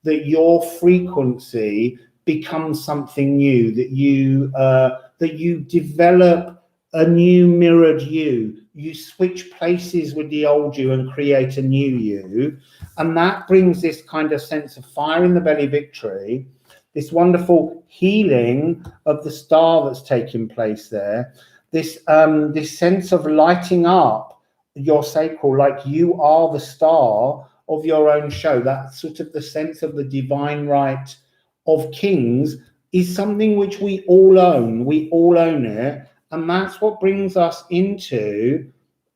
that your frequency becomes something new, that you develop a new mirrored you. You switch places with the old you and create a new you. And that brings this kind of sense of fire in the belly victory, this wonderful healing of the star that's taking place there, this sense of lighting up your sacral, like you are the star of your own show. That sort of the sense of the divine right of kings is something which we all own. We all own it. And that's what brings us into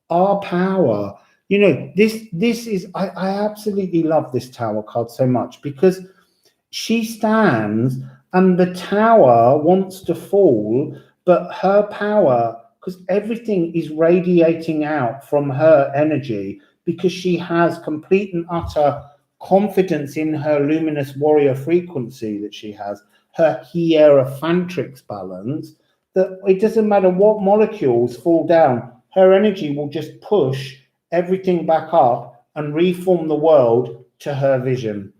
our power. You know, this is, I absolutely love this tower card so much, because she stands and the tower wants to fall, but her power, because everything is radiating out from her energy, because she has complete and utter confidence in her luminous warrior frequency that she has, her hierophantrix balance, that it doesn't matter what molecules fall down, her energy will just push everything back up and reform the world to her vision.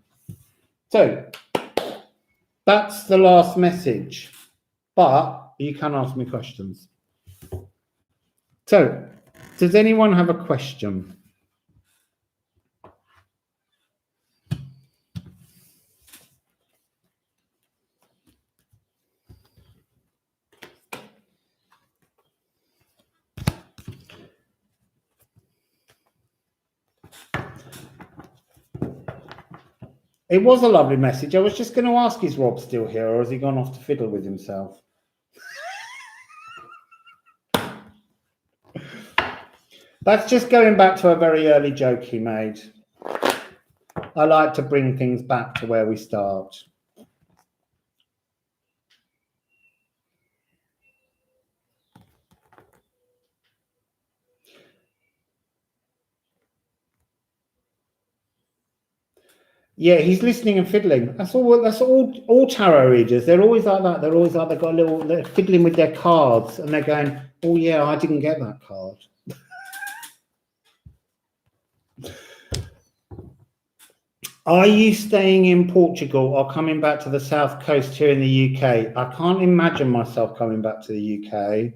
So that's the last message, but you can ask me questions. So does anyone have a question? It was a lovely message. I was just going to ask, is Rob still here, or has he gone off to fiddle with himself? That's just going back to a very early joke he made. I like to bring things back to where we start. Yeah, he's listening and fiddling. That's all tarot readers. They're always like that. They're always like they're fiddling with their cards, and they're going, "Oh yeah, I didn't get that card." Are you staying in Portugal or coming back to the south coast here in the UK? I can't imagine myself coming back to the UK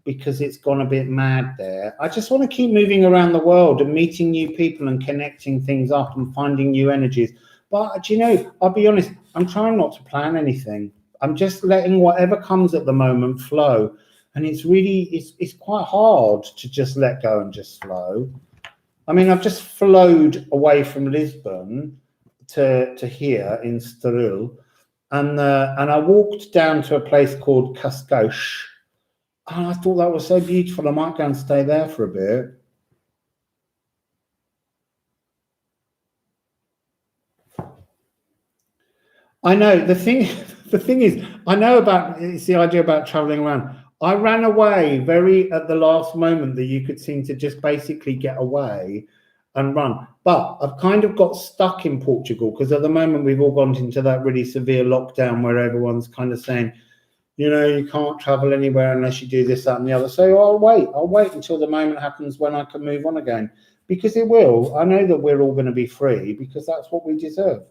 because it's gone a bit mad there. I just want to keep moving around the world and meeting new people and connecting things up and finding new energies. But do you know, I'll be honest, I'm trying not to plan anything. I'm just letting whatever comes at the moment flow. And it's quite hard to just let go and just flow. I mean, I've just flowed away from Lisbon to here in Sturil, and I walked down to a place called Cascais. Oh, I thought that was so beautiful. I might go and stay there for a bit. I know the thing is, I know about it's the idea about traveling around. I ran away very at the last moment that you could seem to just basically get away and run. But I've kind of got stuck in Portugal because at the moment we've all gone into that really severe lockdown where everyone's kind of saying, you know, you can't travel anywhere unless you do this, that, and the other. So I'll wait until the moment happens when I can move on again, because it will. I know that we're all going to be free because that's what we deserve.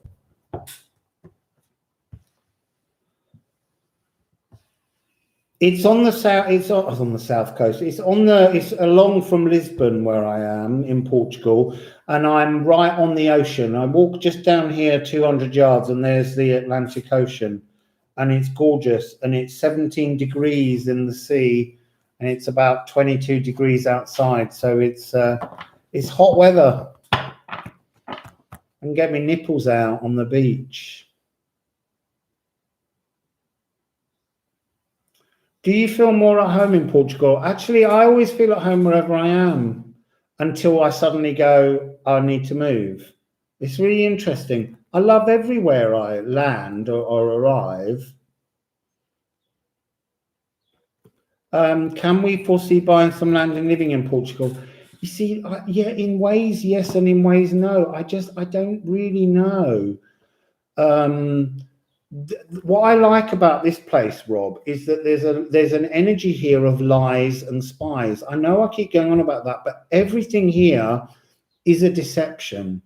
It's on the south. It's on the south coast. It's along from Lisbon, where I am in Portugal, and I'm right on the ocean. I walk just down here 200 yards, and there's the Atlantic Ocean. And it's gorgeous, and it's 17 degrees in the sea, and it's about 22 degrees outside. So it's hot weather. And get my nipples out on the beach. Do you feel more at home in Portugal? Actually, I always feel at home wherever I am until I suddenly go, I need to move. It's really interesting. I love everywhere I land or arrive. Can we foresee buying some land and living in Portugal? You see, yeah, in ways, yes, and in ways, no. I don't really know. What I like about this place, Rob, is that there's an energy here of lies and spies. I know I keep going on about that, but everything here is a deception.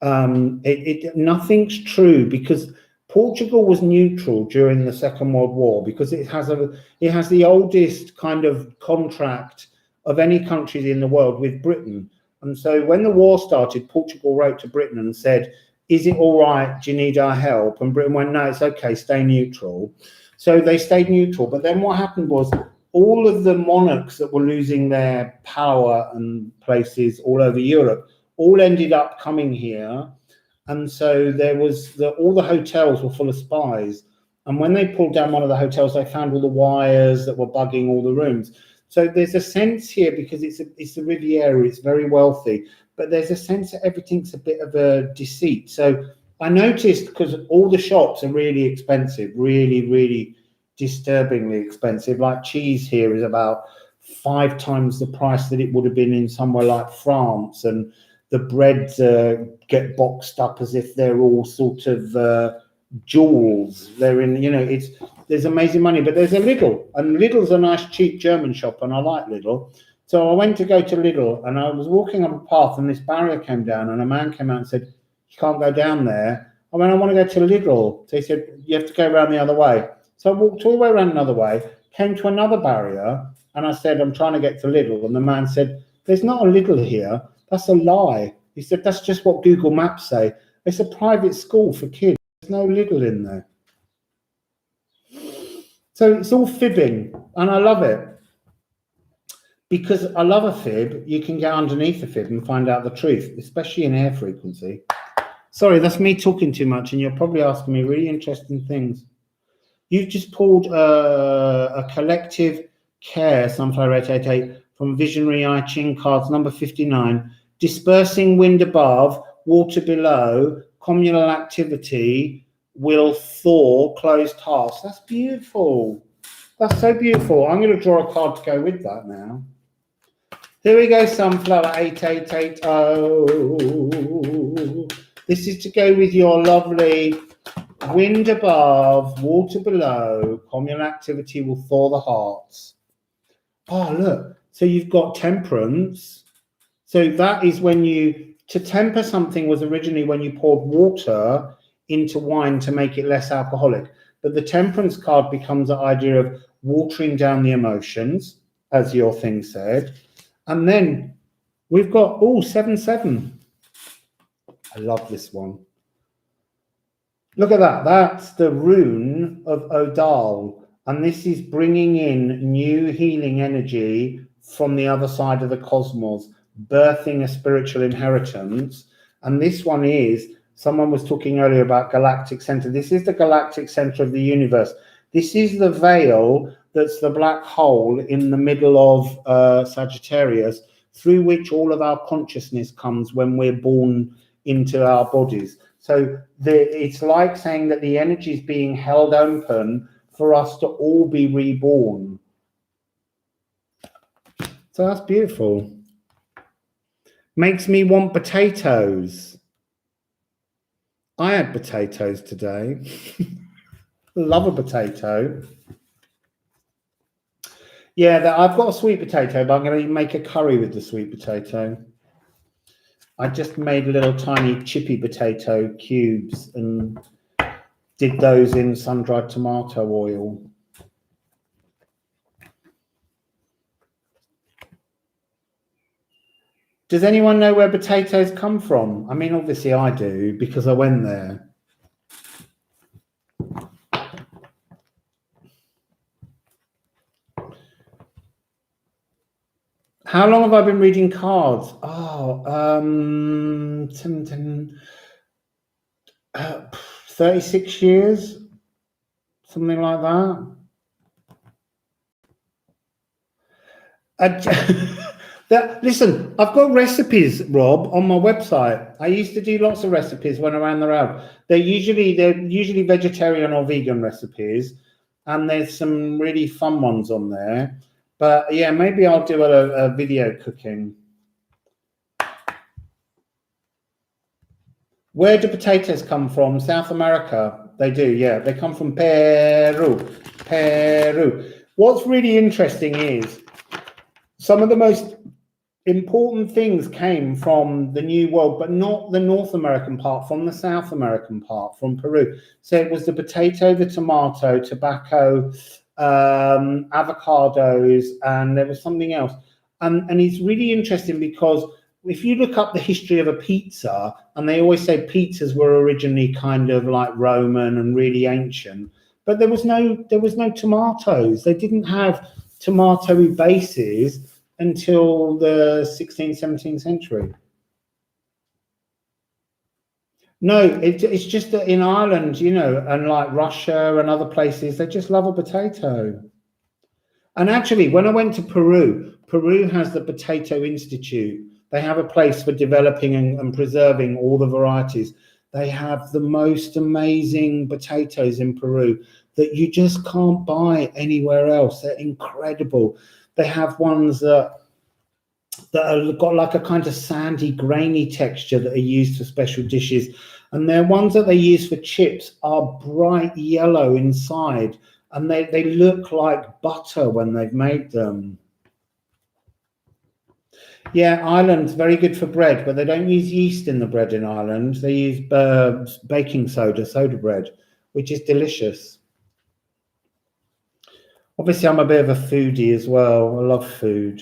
Nothing's true, because Portugal was neutral during the Second World War because it has the oldest kind of contract of any country in the world with Britain. And so when the war started, Portugal wrote to Britain and said, is it all right? Do you need our help? And Britain went, no, it's okay, stay neutral. So they stayed neutral. But then what happened was all of the monarchs that were losing their power and places all over Europe all ended up coming here. And so there was all the hotels were full of spies. And when they pulled down one of the hotels, they found all the wires that were bugging all the rooms. So there's a sense here, because it's a Riviera, it's very wealthy, but there's a sense that everything's a bit of a deceit. So I noticed, because all the shops are really expensive, really, really disturbingly expensive. Like cheese here is about 5 times the price that it would have been in somewhere like France. And the breads get boxed up as if they're all sort of jewels. They're in, you know, there's amazing money. But there's a Lidl, and Lidl's a nice cheap German shop, and I like Lidl. So I went to go to Lidl, and I was walking up a path, and this barrier came down, and a man came out and said, "You can't go down there." I went, "I want to go to Lidl." So he said, "You have to go around the other way." So I walked all the way around another way, came to another barrier, and I said, "I'm trying to get to Lidl." And the man said, "There's not a Lidl here. That's a lie." He said, "That's just what Google Maps say. It's a private school for kids. There's no Lidl in there." So it's all fibbing, and I love it. Because I love a fib, you can get underneath a fib and find out the truth, especially in air frequency. Sorry, that's me talking too much, and you're probably asking me really interesting things. You've just pulled a collective care, Sunflower 888, from Visionary I Ching cards number 59. Dispersing wind above, water below, communal activity will thaw closed hearts. That's beautiful. That's so beautiful. I'm going to draw a card to go with that now. Here we go, Sunflower 8880. This is to go with your lovely wind above, water below, communal activity will thaw the hearts. Oh, look. So you've got temperance. So that is when to temper something was originally when you poured water into wine to make it less alcoholic. But the temperance card becomes the idea of watering down the emotions, as your thing said. And then we've got, 7-7. I love this one. Look at that. That's the rune of Odal. And this is bringing in new healing energy from the other side of the cosmos, birthing a spiritual inheritance. And this one is, someone was talking earlier about galactic center. This is the galactic center of the universe. This is the veil that's the black hole in the middle of Sagittarius, through which all of our consciousness comes when we're born into our bodies. So it's like saying that the energy is being held open for us to all be reborn. So that's beautiful. Makes me want potatoes. I had potatoes today. Love a potato. Yeah, I've got a sweet potato, but I'm going to make a curry with the sweet potato. I just made little tiny chippy potato cubes and did those in sun-dried tomato oil. Does anyone know where potatoes come from? I mean, obviously I do, because I went there. How long have I been reading cards? 36 years, something like that. Listen, I've got recipes, Rob, on my website. I used to do lots of recipes when I ran around. They're usually vegetarian or vegan recipes, and there's some really fun ones on there. But yeah, maybe I'll do a video cooking. Where do potatoes come from? South America. They do, yeah. They come from Peru. What's really interesting is some of the most important things came from the New World, but not the North American part, from the South American part, from Peru. So it was the potato, the tomato, tobacco, avocados, and there was something else. And it's really interesting because if you look up the history of a pizza, and they always say pizzas were originally kind of like Roman and really ancient, but there was no tomatoes. They didn't have tomatoey bases until the 16th, 17th century. No, it's just that in Ireland, and like Russia and other places, they just love a potato. And actually, when I went to Peru has the Potato Institute. They have a place for developing and preserving all the varieties. They have the most amazing potatoes in Peru that you just can't buy anywhere else. They're incredible. They have ones that have got like a kind of sandy, grainy texture that are used for special dishes. And they're ones that they use for chips are bright yellow inside. And they look like butter when they've made them. Yeah, Ireland's very good for bread, but they don't use yeast in the bread in Ireland. They use baking soda bread, which is delicious. Obviously, I'm a bit of a foodie as well. I love food.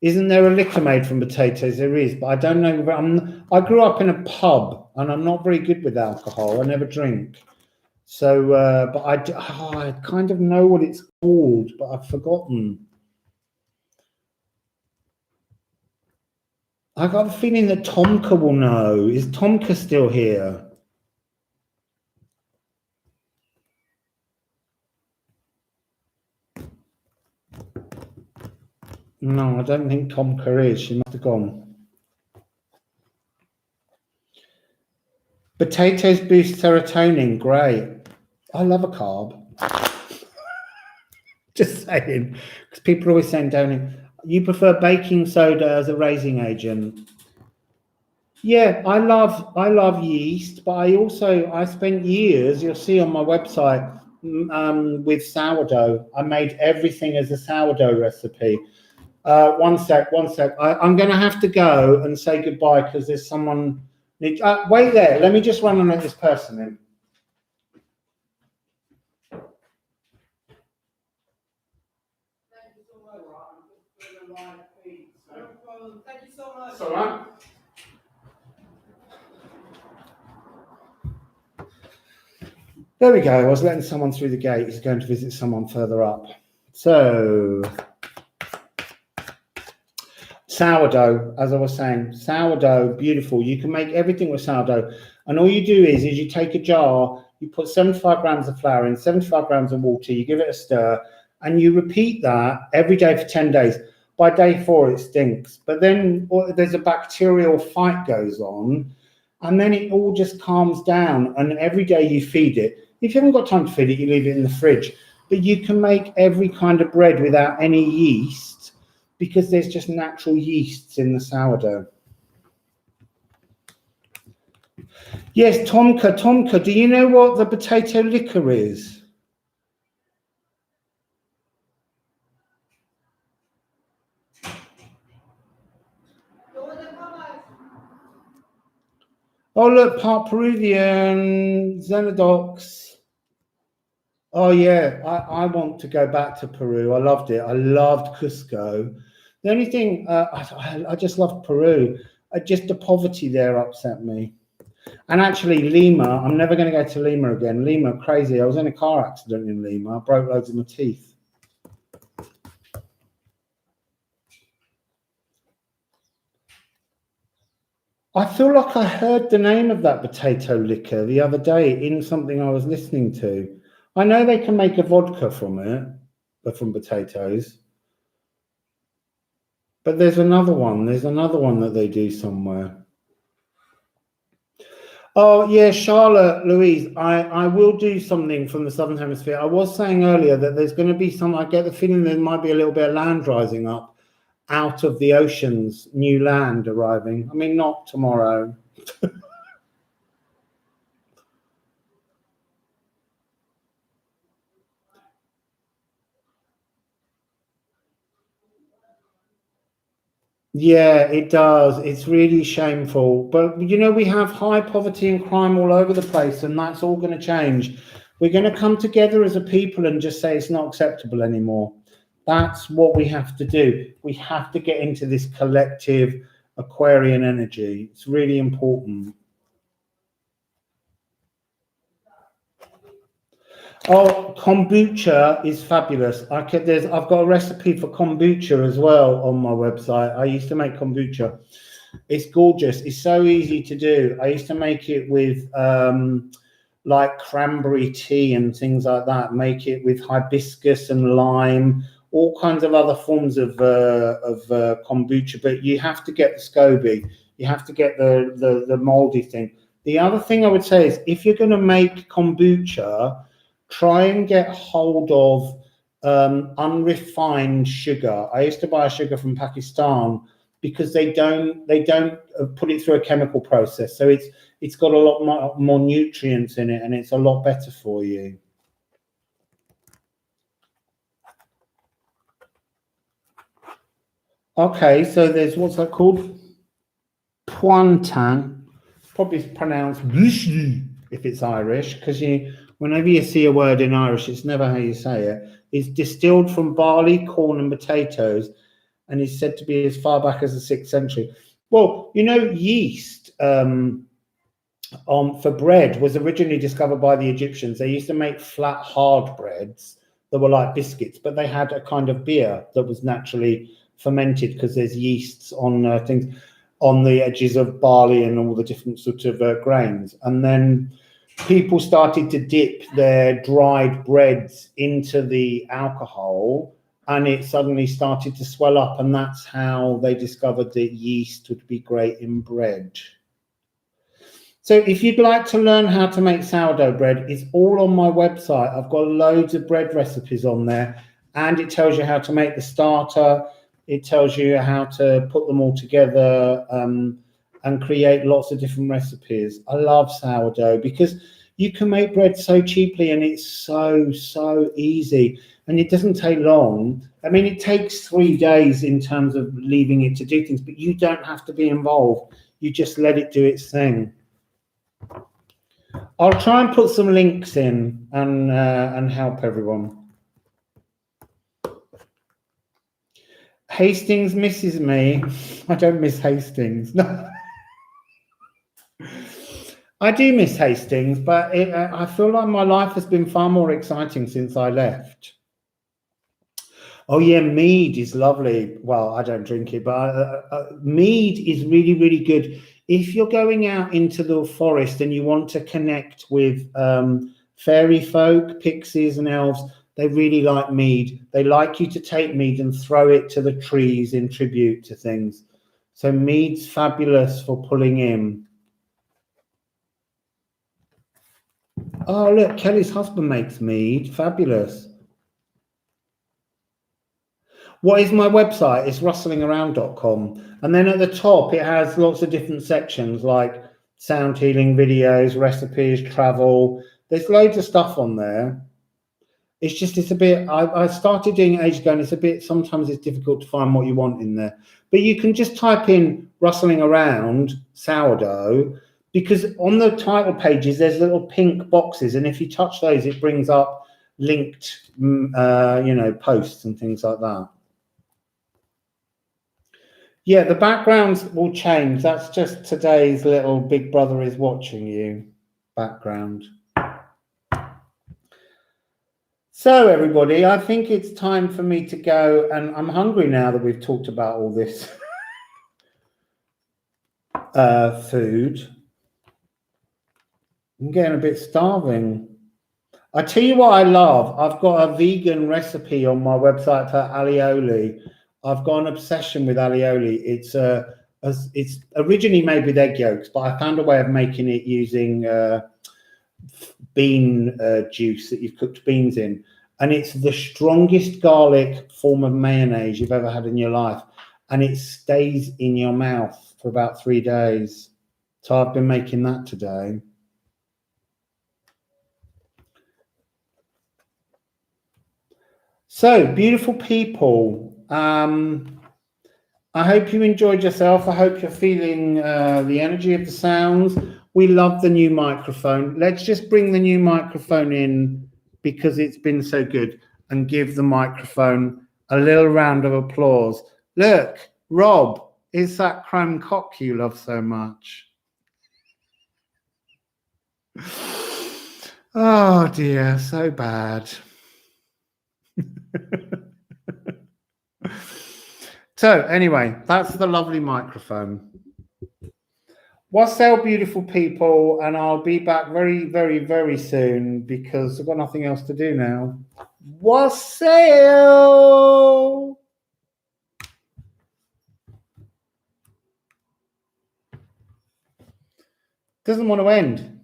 Isn't there a liquor made from potatoes? There is, but I don't know. I grew up in a pub, and I'm not very good with alcohol. I never drink. So, but I kind of know what it's called, but I've forgotten. I got a feeling that Tomka will know. Is Tomka still here? No, I don't think Tomka is. She must have gone. Potatoes boost serotonin. Great. I love a carb. Just saying, because people are always saying, "Don't you prefer baking soda as a raising agent?" Yeah, I love yeast, but I spent years. You'll see on my website with sourdough. I made everything as a sourdough recipe. One sec. I'm going to have to go and say goodbye because there's someone. Wait there. Let me just run and let this person in. Thank you so much. That's all right. There we go. I was letting someone through the gate. He's going to visit someone further up. So, sourdough, as I was saying, sourdough, beautiful. You can make everything with sourdough. And all you do is you take a jar, you put 75 grams of flour in, 75 grams of water, you give it a stir, and you repeat that every day for 10 days. By day 4, it stinks. But then there's a bacterial fight goes on, and then it all just calms down. And every day you feed it. If you haven't got time to feed it, you leave it in the fridge. But you can make every kind of bread without any yeast because there's just natural yeasts in the sourdough. Yes, Tomka, do you know what the potato liquor is? Oh, look, part Peruvian, Xenodox. Oh, yeah, I want to go back to Peru. I loved it. I loved Cusco. The only thing, I just loved Peru. Just the poverty there upset me. And actually, Lima, I'm never going to go to Lima again. Lima, crazy. I was in a car accident in Lima. I broke loads of my teeth. I feel like I heard the name of that potato liquor the other day in something I was listening to. I know they can make a vodka from it, but from potatoes. But there's another one. There's another one that they do somewhere. Oh, yeah, Charlotte, Louise, I will do something from the Southern Hemisphere. I was saying earlier that there's going to be some, I get the feeling there might be a little bit of land rising up out of the oceans, new land arriving. I mean, not tomorrow. Yeah, it does. It's really shameful. But, you know, we have high poverty and crime all over the place, and that's all going to change. We're going to come together as a people and just say it's not acceptable anymore. That's what we have to do. We have to get into this collective Aquarian energy. It's really important. Oh, kombucha is fabulous. I've got a recipe for kombucha as well on my website. I used to make kombucha. It's gorgeous. It's so easy to do. I used to make it with like cranberry tea and things like that. Make it with hibiscus and lime, all kinds of other forms of kombucha. But you have to get the SCOBY. You have to get the moldy thing. The other thing I would say is if you're going to make kombucha, try and get hold of unrefined sugar. I used to buy sugar from Pakistan because they don't put it through a chemical process, so it's got a lot more nutrients in it, and it's a lot better for you. Okay, so there's what's that called? Pointin. Probably pronounced if it's Irish, because whenever you see a word in Irish, it's never how you say it. It's distilled from barley, corn, and potatoes, and is said to be as far back as the 6th century. Well, yeast for bread was originally discovered by the Egyptians. They used to make flat, hard breads that were like biscuits, but they had a kind of beer that was naturally fermented because there's yeasts on things on the edges of barley and all the different sorts of grains. And then people started to dip their dried breads into the alcohol, and it suddenly started to swell up, and that's how they discovered that yeast would be great in bread. So if you'd like to learn how to make sourdough bread, it's all on my website. I've got loads of bread recipes on there, and it tells you how to make the starter. It tells you how to put them all together and create lots of different recipes. I love sourdough because you can make bread so cheaply, and it's so easy, and it doesn't take long. I mean, it takes 3 days in terms of leaving it to do things, but you don't have to be involved. You just let it do its thing. I'll try and put some links in and help everyone. Hastings misses me. I don't miss Hastings. No. I do miss Hastings, but I feel like my life has been far more exciting since I left. Oh yeah, mead is lovely. Well, I don't drink it, but mead is really, really good. If you're going out into the forest and you want to connect with fairy folk, pixies and elves, they really like mead. They like you to take mead and throw it to the trees in tribute to things. So mead's fabulous for pulling in. Oh, look, Kelly's husband makes mead. Fabulous. What is my website? It's rustlingaround.com. And then at the top, it has lots of different sections like sound healing videos, recipes, travel. There's loads of stuff on there. It's a bit, I started doing it ages ago, and it's a bit, sometimes it's difficult to find what you want in there. But you can just type in rustling around sourdough, because on the title pages, there's little pink boxes. And if you touch those, it brings up linked, posts and things like that. Yeah, the backgrounds will change. That's just today's little Big Brother is watching you background. So everybody, I think it's time for me to go, and I'm hungry now that we've talked about all this food. I'm getting a bit starving. I tell you what I love. I've got a vegan recipe on my website for alioli. I've got an obsession with alioli. It's originally made with egg yolks, but I found a way of making it using bean juice that you've cooked beans in. And it's the strongest garlic form of mayonnaise you've ever had in your life. And it stays in your mouth for about 3 days. So I've been making that today. So, beautiful people, I hope you enjoyed yourself. I hope you're feeling the energy of the sounds. We love the new microphone. Let's just bring the new microphone in because it's been so good, and give the microphone a little round of applause. Look, Rob, is that chrome cock you love so much? Oh dear, so bad. So anyway, that's the lovely microphone. Wassail, beautiful people, and I'll be back very, very, very soon because I've got nothing else to do now. Wassail! Doesn't want to end.